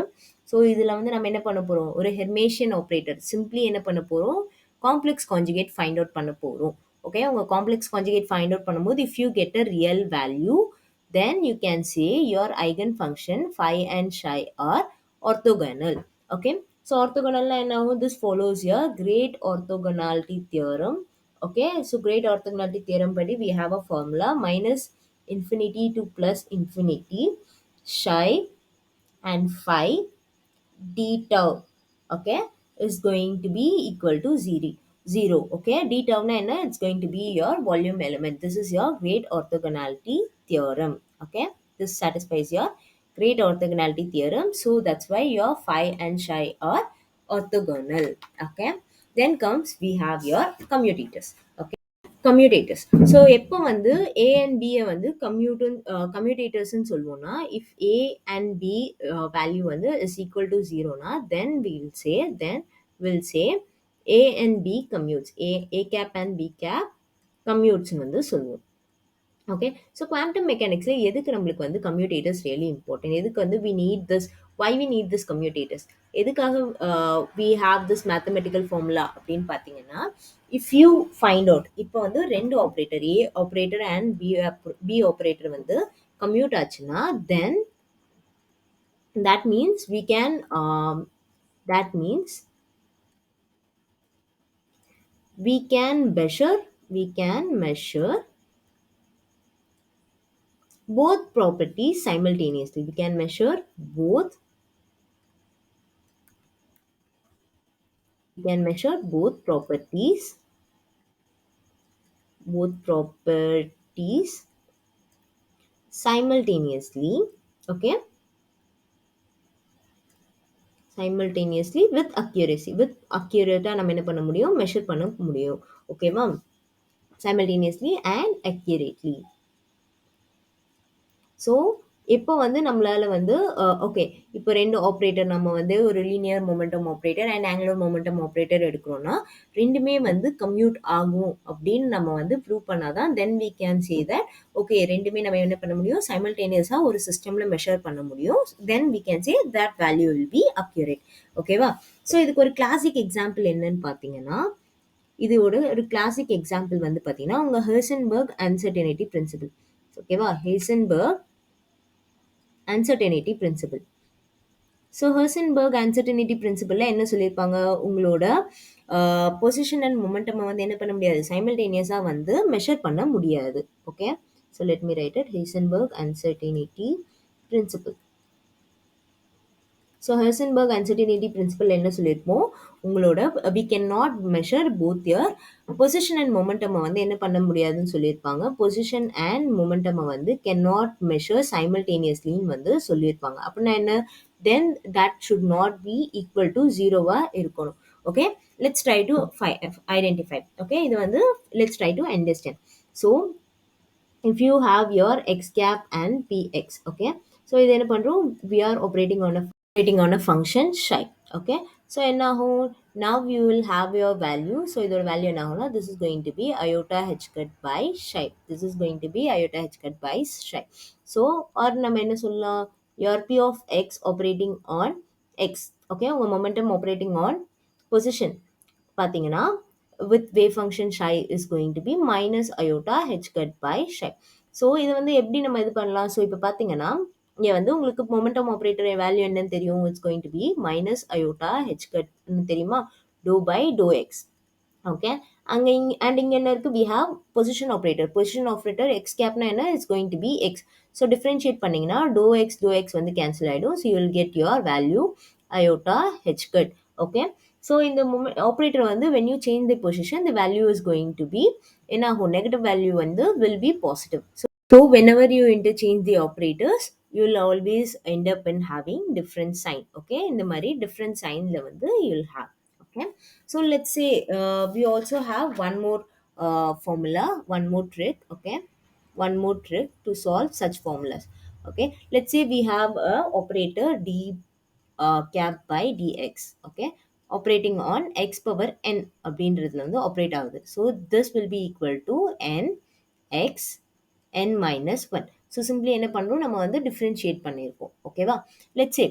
ஸோ இதில் வந்து நம்ம என்ன பண்ண போகிறோம், ஒரு ஹெர்மேஷியன் ஆப்ரேட்டர் சிம்பிளி என்ன பண்ண போகிறோம், காம்ப்ளெக்ஸ் கான்ஜுகேட் ஃபைண்ட் அவுட் பண்ண போகிறோம். ஓகே, உங்கள் காம்ப்ளெக்ஸ் கான்ஜுகேட் ஃபைண்ட் அவுட் பண்ணும்போது if you get a real value then you can say your eigenfunction phi and psi are orthogonal. Okay, so orthogonal now this follows your great orthogonality theorem. Okay, so great orthogonality theorem buddy we have a formula minus infinity to plus infinity psi and phi d tau, okay, is going to be equal to 0. Okay, d tau na enna, it's going to be your volume element. This is your great orthogonality theorem. Okay, this satisfies your great orthogonality theorem. So that's why your phi and psi are orthogonal. Okay, then comes we have your commutators. Okay, commutators. So எப்போ வந்து A and பியை வந்து கம்யூட்டேட்டர்ஸ்ன்னு சொல்லுவோம்னா, if A and B value வந்து is equal to ஜீரோனா then will say A and B commutes, A cap and B cap கம்யூட்ஸ்ன்னு வந்து சொல்லுவோம். ஓகே, ஸோ குவாண்டம் மெக்கானிக்ஸில் எதுக்கு நம்மளுக்கு வந்து கம்யூட்டேட்டர்ஸ் ரியலி இம்பார்ட்டன்ட், எதுக்கு வந்து we need this, why we need this commutators, எதுக்காக we have this mathematical formula அப்படின்னு பார்த்தீங்கன்னா, இஃப் யூ ஃபைண்ட் அவுட் இப்போ வந்து ரெண்டு operator A operator and B operator வந்து கம்யூட் ஆச்சுன்னா then that means we can that means we can measure both properties simultaneously. We can measure both properties simultaneously. Okay, simultaneously with accuracy, with accurate நம்ம என்ன பண்ண முடியும், measure பண்ண முடியும். ஓகேவா, simultaneously and accurately. So இப்போ வந்து நம்மளால வந்து ஓகே, இப்போ ரெண்டு ஆப்ரேட்டர் நம்ம வந்து ஒரு linear momentum operator and angular momentum operator எடுக்கிறோம்னா ரெண்டுமே வந்து கம்யூட் ஆகும் அப்படின்னு நம்ம வந்து ப்ரூவ் பண்ணாதான் then we can say that okay ரெண்டுமே நம்ம என்ன பண்ண முடியும், சைமல்டேனியஸாக ஒரு சிஸ்டமில் மெஷர் பண்ண முடியும். Then we can say that value will be accurate. ஓகேவா, ஸோ இதுக்கு ஒரு கிளாசிக் எக்ஸாம்பிள் என்னன்னு பார்த்தீங்கன்னா, இதோட ஒரு கிளாசிக் எக்ஸாம்பிள் வந்து பார்த்தீங்கன்னா உங்கள் ஹெர்சன்பர்க் அன்சர்டனிட்டி பிரின்சிபிள். ஓகேவா, ஹெர்சன்பர்க் uncertainty principle. So Heisenberg uncertainty பிரின்சிபிளில் என்ன சொல்லியிருப்பாங்க, உங்களோட பொசிஷன் அண்ட் மொமெண்டம் வந்து என்ன பண்ண முடியாது, சைமல்டேனியஸாக வந்து மெஷர் பண்ண முடியாது. Okay, so let me write it, Heisenberg uncertainty principle. So Heisenberg uncertainty principle என்ன சொல்லியிருப்போம், உங்களோட we can not measure both your position and மொமெண்டமை வந்து என்ன பண்ண முடியாதுன்னு சொல்லியிருப்பாங்க. பொசிஷன் அண்ட் மொமெண்டமை வந்து கேன் நாட் மெஷர் சைமல்டேனியஸ்லின்னு வந்து சொல்லியிருப்பாங்க. அப்படின்னா என்ன, then that should not be equal to ஜீரோவாக இருக்கணும். Okay, let's try to identify. Okay, இது வந்து let's try to understand. So if you have your x cap and px, okay, so இது என்ன பண்றோம், we are operating on a function psi. Okay, so என்ன ஆகும், now you will have your value. So இதோட value என்ன ஆகும்னா, this is going to be iota h cut by psi. This is going to be iota h cut by psi. So or நம்ம என்ன சொல்லலாம், your p of x operating on x. Okay, உங்க momentum operating on position பார்த்தீங்கன்னா with wave function psi is going to be minus iota h cut by psi. So இது வந்து எப்படி நம்ம இது பண்ணலாம், ஸோ இப்போ பார்த்தீங்கன்னா இங்கே வந்து உங்களுக்கு மொமெண்டம் ஆப்ரேட்டர் வேல்யூ என்னன்னு தெரியும், it's going to be minus iota H கட்னு தெரியுமா, do by to x. Okay, அங்கே இங்கே என்ன இருக்குது, we have position operator x கேப்னா என்ன, it's going to be x. So differentiate பண்ணிங்கன்னா டோ எக்ஸ் வந்து கேன்சல் ஆகிடும். So you will get your value iota H cut. Okay, so இந்த ஆப்ரேட்டர் வந்து when you change the position the value is going to be என்ன ஆகும், negative value வந்து will be positive. So whenever you interchange the operators you will always end up in having different sign. Okay, இந்த மாதிரி different signல வந்து you will have. Okay, so let's say we also have one more formula, one more trick. Okay, one more trick to solve such formulas. Okay, let's say we have a operator d cap by dx. Okay, operating on x power n அப்படின்றதுல வந்து operate ஆகுது. So this will be equal to n x n minus one. So simply என்ன பண்ணுறோம், நம்ம வந்து differentiate பண்ணியிருக்கோம். ஓகேவா? Let's say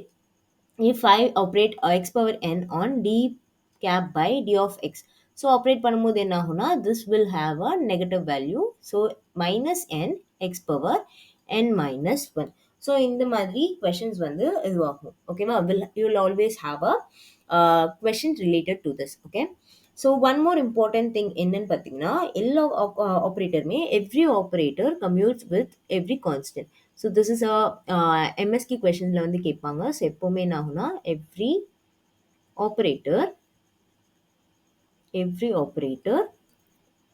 if I operate x power n on d cap by d of x. So operate பண்ணும்போது என்ன ஆகும்னா this will have a negative value. So minus n x power n minus 1. So இந்த மாதிரி questions வந்து இதுவாகும். ஓகேவா? You will always have a question related to this. Okay. So one more important thing என்னன்னு பார்த்தீங்கன்னா எல்லா ஆப்ரேட்டருமே every operator commutes with every constant. So this is a MSQ questionல வந்து கேட்பாங்க. ஸோ எப்போவுமே என்ன ஆகும்னா every operator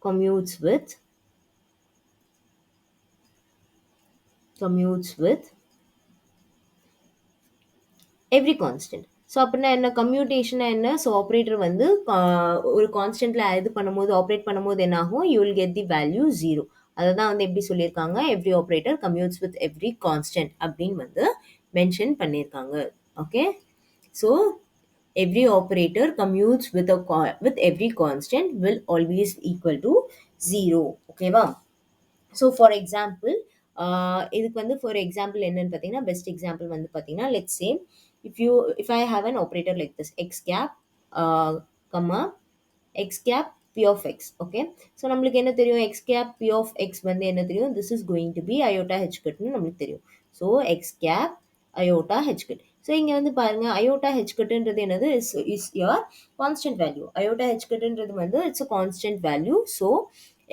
commutes with every constant. So அப்படின்னா என்ன, கம்யூட்டேஷனா என்ன, ஸோ ஆப்ரேட்டர் வந்து ஒரு கான்ஸ்டன்ட்ல இது பண்ணும்போது ஆப்ரேட் பண்ணும்போது என்ன ஆகும், you will get the value 0. அதை தான் வந்து எப்படி சொல்லியிருக்காங்க, every operator commutes with every constant அப்படின்னு வந்து மென்ஷன் பண்ணியிருக்காங்க. Okay, so every operator commutes with every constant will always equal to 0. ஓகேவா? ஸோ ஃபார் எக்ஸாம்பிள் இதுக்கு வந்து ஃபார் எக்ஸாம்பிள் என்னன்னு பார்த்தீங்கன்னா பெஸ்ட் எக்ஸாம்பிள் வந்து பார்த்தீங்கன்னா let's say if I have an operator like this x cap comma x cap p of x. Okay, so நம்மளுக்கு என்ன தெரியும், x cap p of x வந்து என்ன தெரியும், this is going to be iota h cutனு நம்மளுக்கு தெரியும். So x cap iota h cut. So இங்கே வந்து பாருங்க iota h cutன்றது என்னது, is your constant value. iota h cutன்றது வந்து it's a constant value. So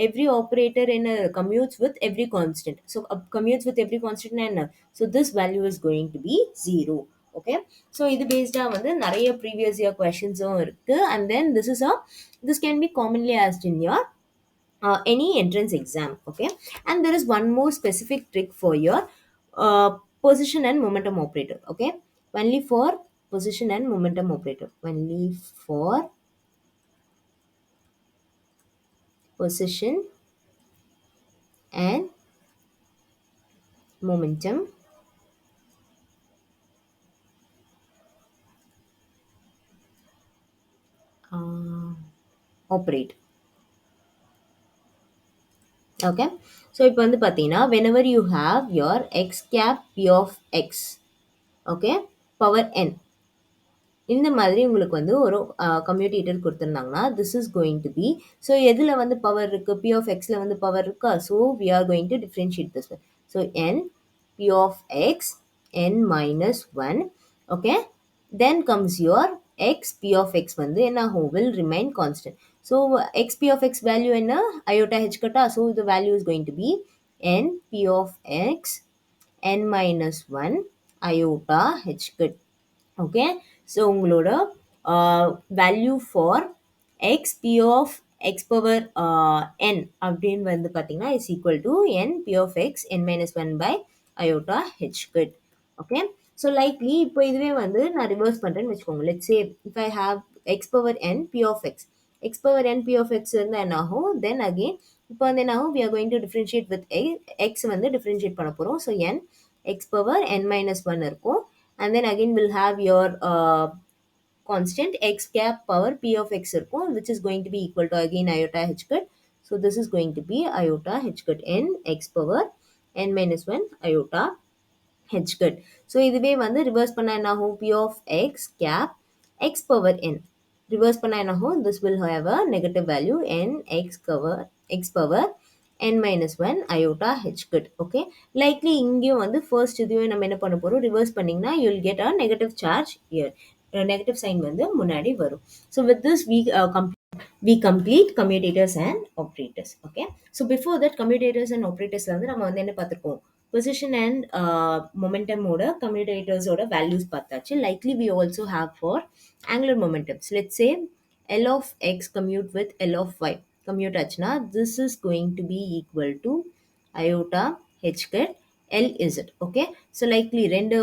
every operator in a commutes with every constant. So commutes with every constant என்ன, so this value is going to be 0. Okay, so இது பேஸ்டாக வந்து நிறைய previous year கொஷின்ஸும் இருக்குது. And then this can be commonly asked in your any entrance exam. Okay, and there is one more specific trick for your uh, position and momentum operator. Okay, only for position and momentum operator, only for position and momentum operate. Okay, so இப்போ வந்து பார்த்தீங்கன்னா whenever you have your x cap p of x, okay, power n, இந்த மாதிரி உங்களுக்கு வந்து ஒரு commutator கொடுத்துருந்தாங்கன்னா this is going to be, so எதில் வந்து பவர் இருக்குது, பி ஆஃப் எக்ஸில் வந்து பவர் இருக்கா, so we are going to differentiate this. So n B of x n minus one. Okay, then comes your x P of x வந்து என்ன ஆகும், will remain constant. So x P of x value என்ன, iota H கட்டா, so the value is going to be n B of x n minus one iota H cut. Okay, so உங்களோட value for x P of x power என் அப்படின்னு வந்து பார்த்தீங்கன்னா is equal to n B of x n minus one by iota h cut. Okay, so likely இப்போ இதுவே வந்து நான் reverse பண்ணுறேன்னு வச்சுக்கோங்க. Let's say if I have x power n B of x, x power n B of x இருந்தால் என்ன ஆகும், then again இப்போ வந்து என்ன ஆகும், we are going to differentiate with x வந்து டிஃப்ரென்ஷியேட் பண்ண போகிறோம். ஸோ என் எக்ஸ் பவர் என் மைனஸ் ஒன் இருக்கும். And then again we'll have your constant x cap power p of x இருக்கும், which is going to be equal to again iota h cut. So this is going to be iota h cut n x power n minus 1 iota h cut. So இதுவே வந்து reverse பண்ண என்ன ஆகும், p of x cap x power n reverse பண்ண என்ன ஆகும், this will have a negative value n x power n minus 1 iota h cut. Okay, likely இங்கேயும் வந்து ஃபர்ஸ்ட் இதுவே நம்ம என்ன பண்ண போகிறோம், ரிவர்ஸ் பண்ணிங்கன்னா you will get a negative charge here, negative sign வந்து முன்னாடி வரும். So with this we complete commutators and operators. Okay, so before that commutators and operators வந்து நம்ம வந்து என்ன பார்த்துருக்கோம், position and momentum ஓட commutators ஓட values பார்த்தாச்சு. Likely we also have for angular momentums. Let's say L of x commute with L of y commute ஆச்சுன்னா this is going to be equal to iota h cut L z. Okay, so likely ரெண்டு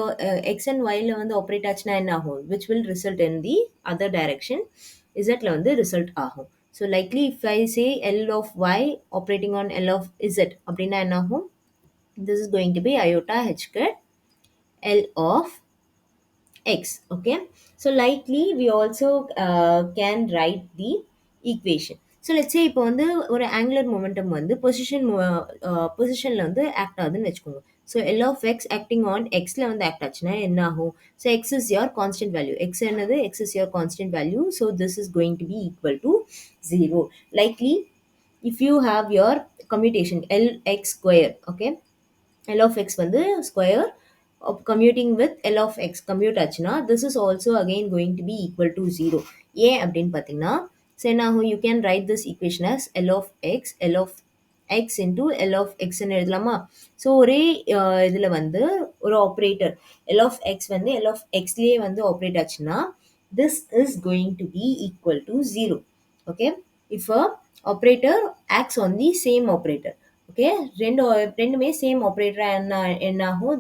x and y வந்து operate ஆச்சுன்னா என்ன ஆகும், which will result in the other direction, z வந்து result ஆகும். So likely if I say L of y operating on L of z அப்படின்னா என்ன ஆகும், this is going to be iota h cut L of x. Okay, so likely we also can write the equation. So let's say இப்போ வந்து ஒரு angular momentum வந்து பொசிஷன்ல வந்து act ஆகுதுன்னு வச்சுக்கோங்க. So L of x acting on எக்ஸ்ல வந்து ஆக்ட் ஆச்சுன்னா என்ன ஆகும்? So x is your constant value. X என்னது? X is your constant value. So this is going to be equal to 0. Likely, if you have your commutation Lx square, okay, L of x வந்து square of commuting with L of x commute ஆச்சுன்னா this is also again going to be equal to 0. ஏன் அப்படின்னு பார்த்தீங்கன்னா, so என்ன ஆகும்? You can write this equation as L of x into L of x ன்னு எழுதலாமா? So ஒரே இதில் வந்து ஒரு ஆப்ரேட்டர் L of x வந்து L of xலேயே வந்து ஆப்ரேட் ஆச்சுன்னா this is going to be equal to 0. Okay, if a operator acts on the same operator, okay, ரெண்டுமே சேம் ஆப்ரேட்டரா என்ன ஆகும்?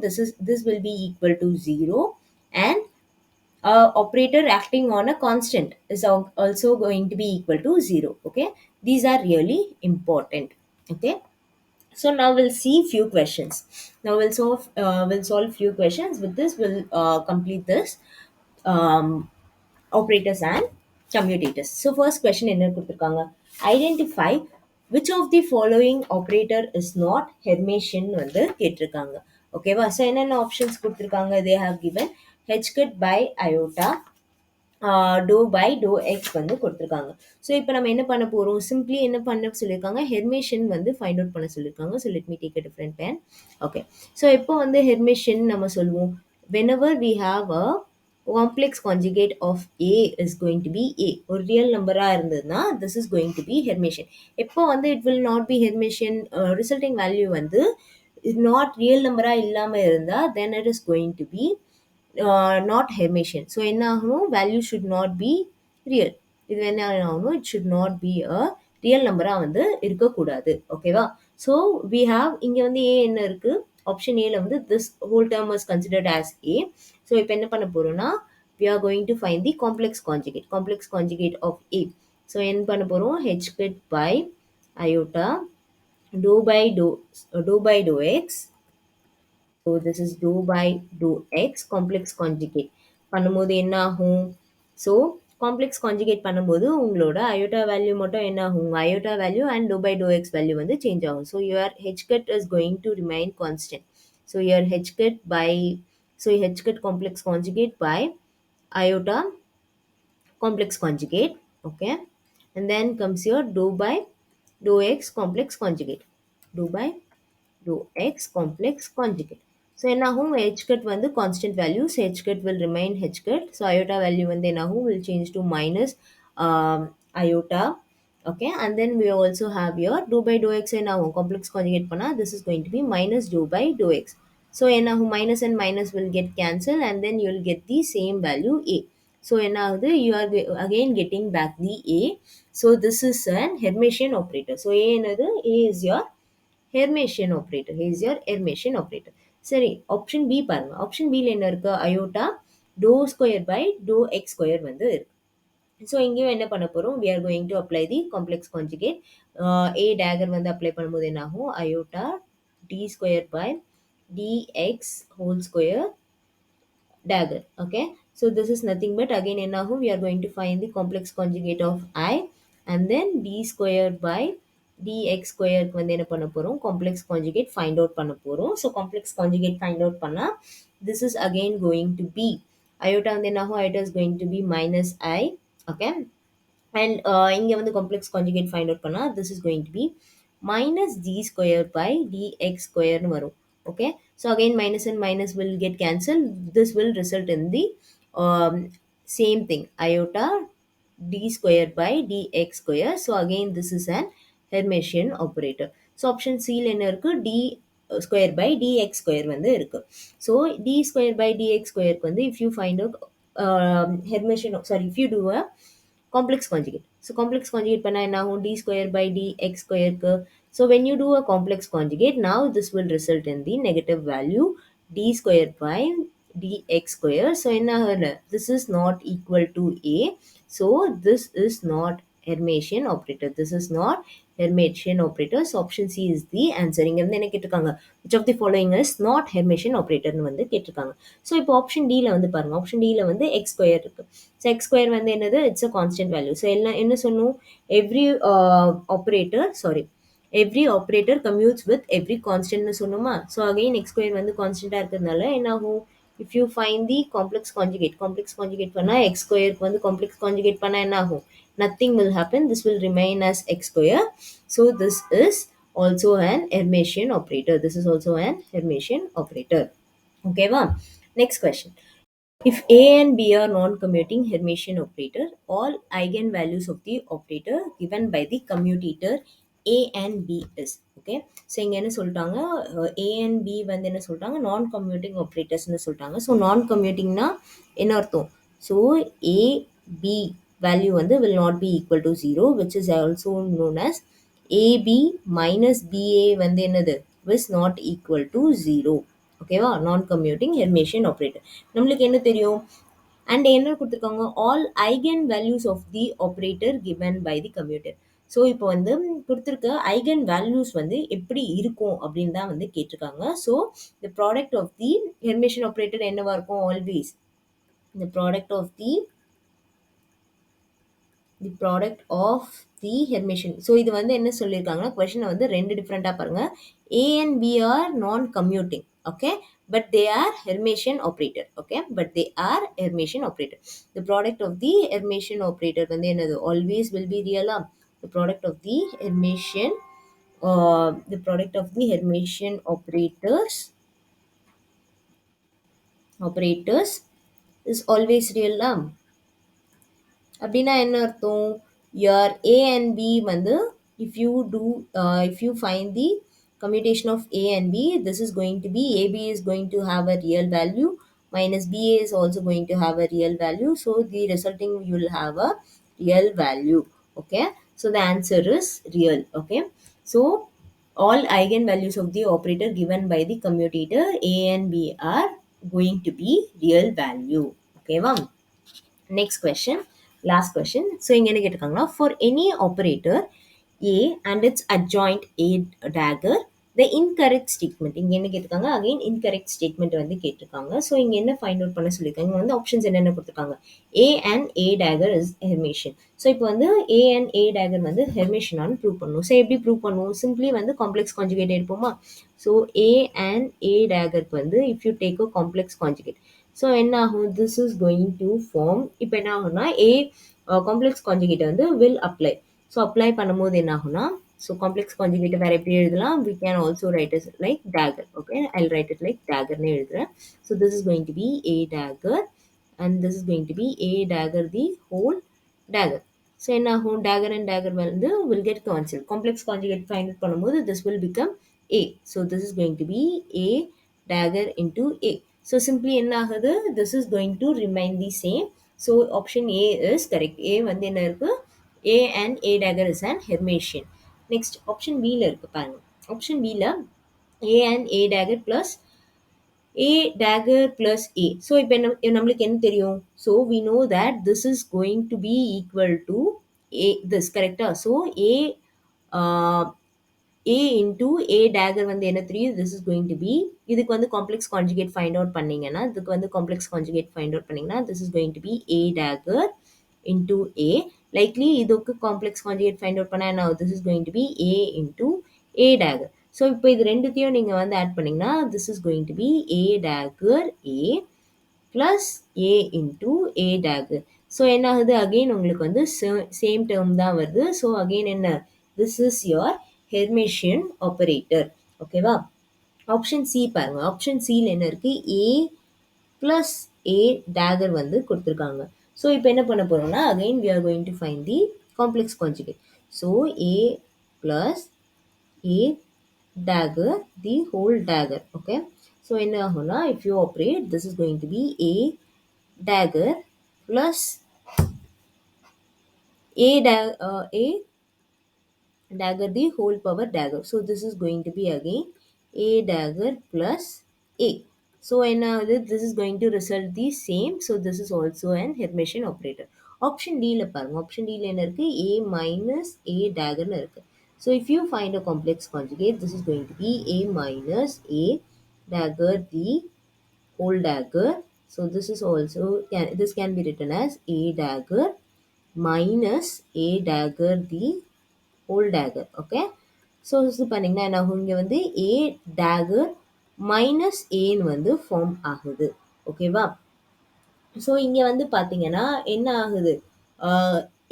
This will be equal to 0, and operator acting on a constant is also going to be equal to 0. Okay, these are really important. Okay, so now we'll see few questions. Now we'll solve few questions. With this we'll complete this um, operators and commutators. So first question என்ன கொடுத்திருக்காங்க? Identify which of the following operator is not Hermitian வந்து கேட்டிருக்காங்க. ஓகேவா? So என்னென்ன options கொடுத்திருக்காங்க? They have given h cut by iota, doe by to x வந்து கொடுத்துருக்காங்க. So இப்போ நம்ம என்ன பண்ண போகிறோம்? சிம்பிளி என்ன பண்ண சொல்லியிருக்காங்க? ஹெர்மேஷன் வந்து ஃபைண்ட் அவுட் பண்ண சொல்லியிருக்காங்க. So let me take a different pen. Okay, so எப்போ வந்து ஹெர்மேஷன் நம்ம சொல்லுவோம்? whenever we have a complex conjugate of a is going to be a, ஒரு ரியல் நம்பராக இருந்ததுன்னா this is going to be Hermitian. எப்போ வந்து it will not be Hermitian, resulting value வந்து not ரியல் நம்பராக இல்லாமல் இருந்தால் then it is going to be not Hermitian. So என்ன ஆகணும்? Value should not B real. இது என்ன ஆகணும்? It should not be a real நம்பராக வந்து இருக்கக்கூடாது. ஓகேவா? ஸோ வி ஹாவ் இங்கே வந்து ஏ என்ன இருக்குது? ஆப்ஷன் ஏல வந்து this whole term is considered as a. So இப்போ என்ன பண்ண போகிறோம்னா, we are going to find the complex conjugate of a. So என்ன பண்ண போகிறோம்? h cut by iota dou by dou x. So this is dou by dou x complex conjugate பண்ணும்போது என்ன ஆகும்? ஸோ காம்ப்ளெக்ஸ் கான்ஜுகேட் பண்ணும்போது உங்களோட aorta value மட்டும் என்ன ஆகும்? உங்கள் iota value and doe by to x value வந்து சேஞ்ச் ஆகும். So your h cut is going to remain constant. So your h cut by, so h cut complex conjugate by iota complex conjugate. Okay, and then comes your dou by dou x complex conjugate. Dou by dou x complex conjugate. So என்ன ஆகும்? h cut வந்து constant value, so h cut will remain h cut. So iota value வந்து என்ன ஆகும்? Will change to minus iota. Okay, and then we also have your dou by dou x என்ன ஆகும்? Complex conjugate பண்ணா this is going to be minus dou by dou x. So என்ன ஆகும்? Minus and minus will get cancelled, and then you will get the same value a. So என்ன ஆகுது? You are again getting back the a. So this is an Hermitian operator. So a என்னது? A is your Hermitian operator. He is your Hermitian operator. சரி, option b பாருங்க. Option பியில் என்ன இருக்கு? Iota doe square by to x square வந்து இருக்கு. So இங்கேயும் என்ன பண்ண போகிறோம்? we are going to apply the complex conjugate. a dagger வந்து அப்ளை பண்ணும்போது என்ன ஆகும்? Iota d square by dx whole square dagger. Okay, so this is nothing but again என்ன ஆகும்? We are going to find the complex conjugate of I, and then d square by dx square வந்து என்ன பண்ண போறோம்? complex conjugate find out பண்ண போறோம். So complex conjugate find out பண்ணா this is again going to be iota வந்து என்ன ஆகும்? iota is going to be minus I. Okay, and இங்க வந்து complex conjugate find out பண்ணா this is going to be minus d square by dx square னு வரும். Okay, so again minus and minus will get cancelled. This will result in the um, same thing, iota d square by dx square. So again this is an Hermitian operator. So option C ல என்ன இருக்கு? d square by dx square வந்து இருக்கு. So d square by dx square வந்து if you find out Hermitian, sorry, if you do a complex conjugate. So complex conjugate பண்ணா என்ன ஆகும்? d square by dx square க்கு. So when you do a complex conjugate, now this will result in the negative value d square by dx square. So என்ன ஆகுது? This is not equal to a. So this is not Hermitian operator. This is not Hermitian operators. Option C is the answer. இங்க வந்து என்ன கேட்டிருக்காங்க, which of the following is not Hermitian operator னு வந்து கேட்டிருக்காங்க. So இப்போ option D ல வந்து பாருங்க, ஆப்ஷன் D ல வந்து x ஸ்கொயர் இருக்கு. ஸோ x ஸ்கொயர் வந்து என்னது, it's a constant value. So எல்லாம் என்ன சொன்னோம், every operator sorry every operator commutes with every கான்ஸ்டன்ட்னு சொன்னோமா. ஸோ அகைன் எக்ஸ் ஸ்கொயர் வந்து கான்ஸ்டன்டாக இருக்கிறதுனால என்ன ஆகும், if you find the complex conjugate பண்ணால் எக்ஸ் ஸ்கொயருக்கு வந்து காம்ப்ளெக்ஸ் கான்ஜுகேட் பண்ணால் என்ன ஆகும், nothing will happen, this will remain as x square. So this is also an Hermitian operator, this is also an Hermitian operator. Okay va. Next question. If A and B are non-commuting Hermitian operator, all eigenvalues of the operator given by the commutator A and B is okay. So இங்கே என்ன சொல்லிட்டாங்க, A and B வந்து என்ன சொல்லிட்டாங்க, நான் commuting ஆப்ரேட்டர்ஸ்னு சொல்லிட்டாங்க. So நான் கம்யூட்டிங்னா என்ன அர்த்தம், ஸோ A B value வந்து will not be equal to 0, which is also known as AB minus BA வந்து என்னது is not equal to 0. ஓகேவா, நான் கம்யூட்டிங் ஹெர்மேஷியன் ஆப்ரேட்டர். நம்மளுக்கு என்ன தெரியும், அண்ட் என்ன கொடுத்துருக்காங்க, all eigen values of the operator given by the commutator. So இப்போ வந்து கொடுத்துருக்க ஐகன் வேல்யூஸ் வந்து எப்படி இருக்கும் அப்படின்னு தான் வந்து கேட்டிருக்காங்க. So the product of the Hermitian operator என்னவா இருக்கும், always the product of the product of the Hermitian. So இது வந்து என்ன சொல்லியிருக்காங்கன்னா, கொஷனை வந்து ரெண்டு டிஃப்ரெண்ட்டாக பாருங்க. A and B are non commuting, okay, but they are Hermitian operator, okay, but they are Hermitian operator. The product of the Hermitian operator வந்து என்னது, always will be real. The product of the Hermitian operators is always real. அப்படின்னா என்ன அர்த்தம், your A and B வந்து if you find the commutation of A and B, this is going to be AB is going to have a real value minus BA is also going to have a real value. So the resulting you will have a real value. Okay, so the answer is real. Okay, so all eigenvalues of the operator given by the commutator A and B are going to be real value. Okay va. Next question, last question. So இங்க என்ன கேட்டிருக்காங்கன்னா, for any operator A and its adjoint A dagger, the incorrect statement. இங்க என்ன கேட்டிருக்காங்க, again incorrect statement வந்து கேட்டிருக்காங்க. So இங்க என்ன find out பண்ண சொல்லியிருக்காங்க, இங்க வந்து ஆப்ஷன்ஸ் என்னென்ன கொடுத்துருக்காங்க, A and A dagger is Hermitian. So இப்போ வந்து A and A dagger வந்து ஹெர்மேஷனானு ப்ரூவ் பண்ணணும். ஸோ எப்படி ப்ரூவ் பண்ணுவோம், சிம்பிளி வந்து காம்ப்ளெக்ஸ் கான்ஜுகேட் எடுப்போமா. ஸோ A and A daggerக்கு வந்து if you take a complex conjugate, so என்ன ஆகும், this is going to form, இப்போ என்ன ஆகும்னா ஏ காம்ப்ளெக்ஸ் கான்ஜுகேட்டை வந்து வில் அப்ளை. ஸோ அப்ளை பண்ணும்போது என்ன ஆகும்னா, ஸோ காம்ப்ளெக்ஸ் கான்ஜுகேட்டை வேறு எப்படி எழுதலாம், we can also write it like dagger. Okay, I'll write it like daggerன்னு எழுதுறேன். So this is going to be A dagger and this is going to be A dagger the whole dagger. So என்ன ஆகும், dagger and dagger வந்து will get cancelled. Complex conjugate find out பண்ணும்போது this will become A. So this is going to be A dagger into A. So simply என்ன ஆகுது, this is going to remain the same. So option A is correct. A வந்து என்ன இருக்கு, A and A dagger is an Hermitian. Next option B ல இருக்கு பாருங்க. Option B ல A and A dagger plus A dagger plus A. So இப்போ நம்மளுக்கு என்ன தெரியும், so we know that this is going to be equal to A, this correct. So A A into A dagger வந்து என்ன தெரியும், this is going to be, இதுக்கு வந்து complex conjugate find out பண்ணீங்கன்னா, இதுக்கு வந்து காம்ப்ளெக்ஸ் கான்ஜுகேட் ஃபைண்ட் அவுட் பண்ணீங்கன்னா, this is going to be A dagger into A. Likely இதுக்கு காம்ப்ளெக்ஸ் கான்ஜுகேட் ஃபைண்ட் அவுட் பண்ணா என்ன ஆகும், this is going to be A into A dagger. So இப்போ இது ரெண்டுத்தையும் நீங்கள் வந்து ஆட் பண்ணிங்கன்னா, this is going to be A dagger A plus A into A dagger. So என்ன ஆகுது, அகெயின் உங்களுக்கு வந்து சேம் டேர்ம் தான் வருது. ஸோ அகெயின் என்ன, this is your Hermitian operator. ஓகேவா. ஆப்ஷன் சி பாருங்க, ஆப்ஷன் சியில் என்ன இருக்கு, A plus A dagger வந்து கொடுத்துருக்காங்க. ஸோ இப்போ என்ன பண்ண போகிறோம்னா, again we are going to find the complex conjugate. So A plus A dagger the whole dagger. Okay, so என்ன ஆகும்னா, if you operate, this is going to be A dagger plus A dagger the whole power dagger. So this is going to be again A dagger plus A. So this is going to result the same. So this is also an Hermitian operator. Option D ல பாருங்க, option D ல என்ன இருக்கு, A minus A dagger இருக்கு. So if you find a complex conjugate, this is going to be a minus a dagger the whole dagger. So this is also this can be written as a dagger minus a dagger the whole dagger. Okay. So இது பண்ணிங்கன்னா என்ன ஆகும், இங்கே வந்து ஏ Daguerre minus ஏன்னு வந்து form ஆகுது. ஓகேவா. ஸோ இங்கே வந்து பார்த்தீங்கன்னா என்ன ஆகுது,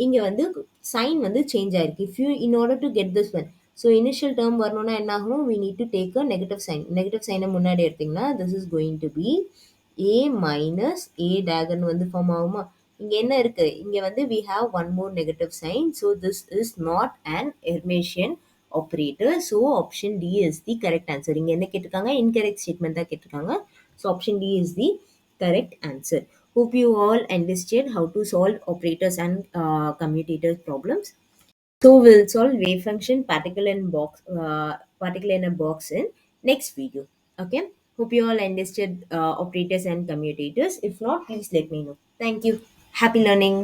இங்கே வந்து சைன் வந்து சேஞ்ச் ஆயிருக்கு. If you in order to get this one, so initial term வரணும்னா என்ன ஆகும், we need to take a negative sign. Negative சைனை முன்னாடி எடுத்தீங்கன்னா this is going to be A minus A டேகர்னு வந்து ஃபார்ம் ஆகுமா. இங்கே என்ன இருக்கு, இங்கே வந்து we have one more negative sign. So this is not an Hermitian operator. So option D is the correct answer. இங்க என்ன கேட்டிருக்காங்க, incorrect statement தான் கேட்டிருக்காங்க. So option D is the correct answer. Hope you all understood how to solve operators and commutators problems. So we'll solve wave function particle in a box in next video. Okay. Hope you all understood operators and commutators. If not, please let me know. Thank you. Happy learning.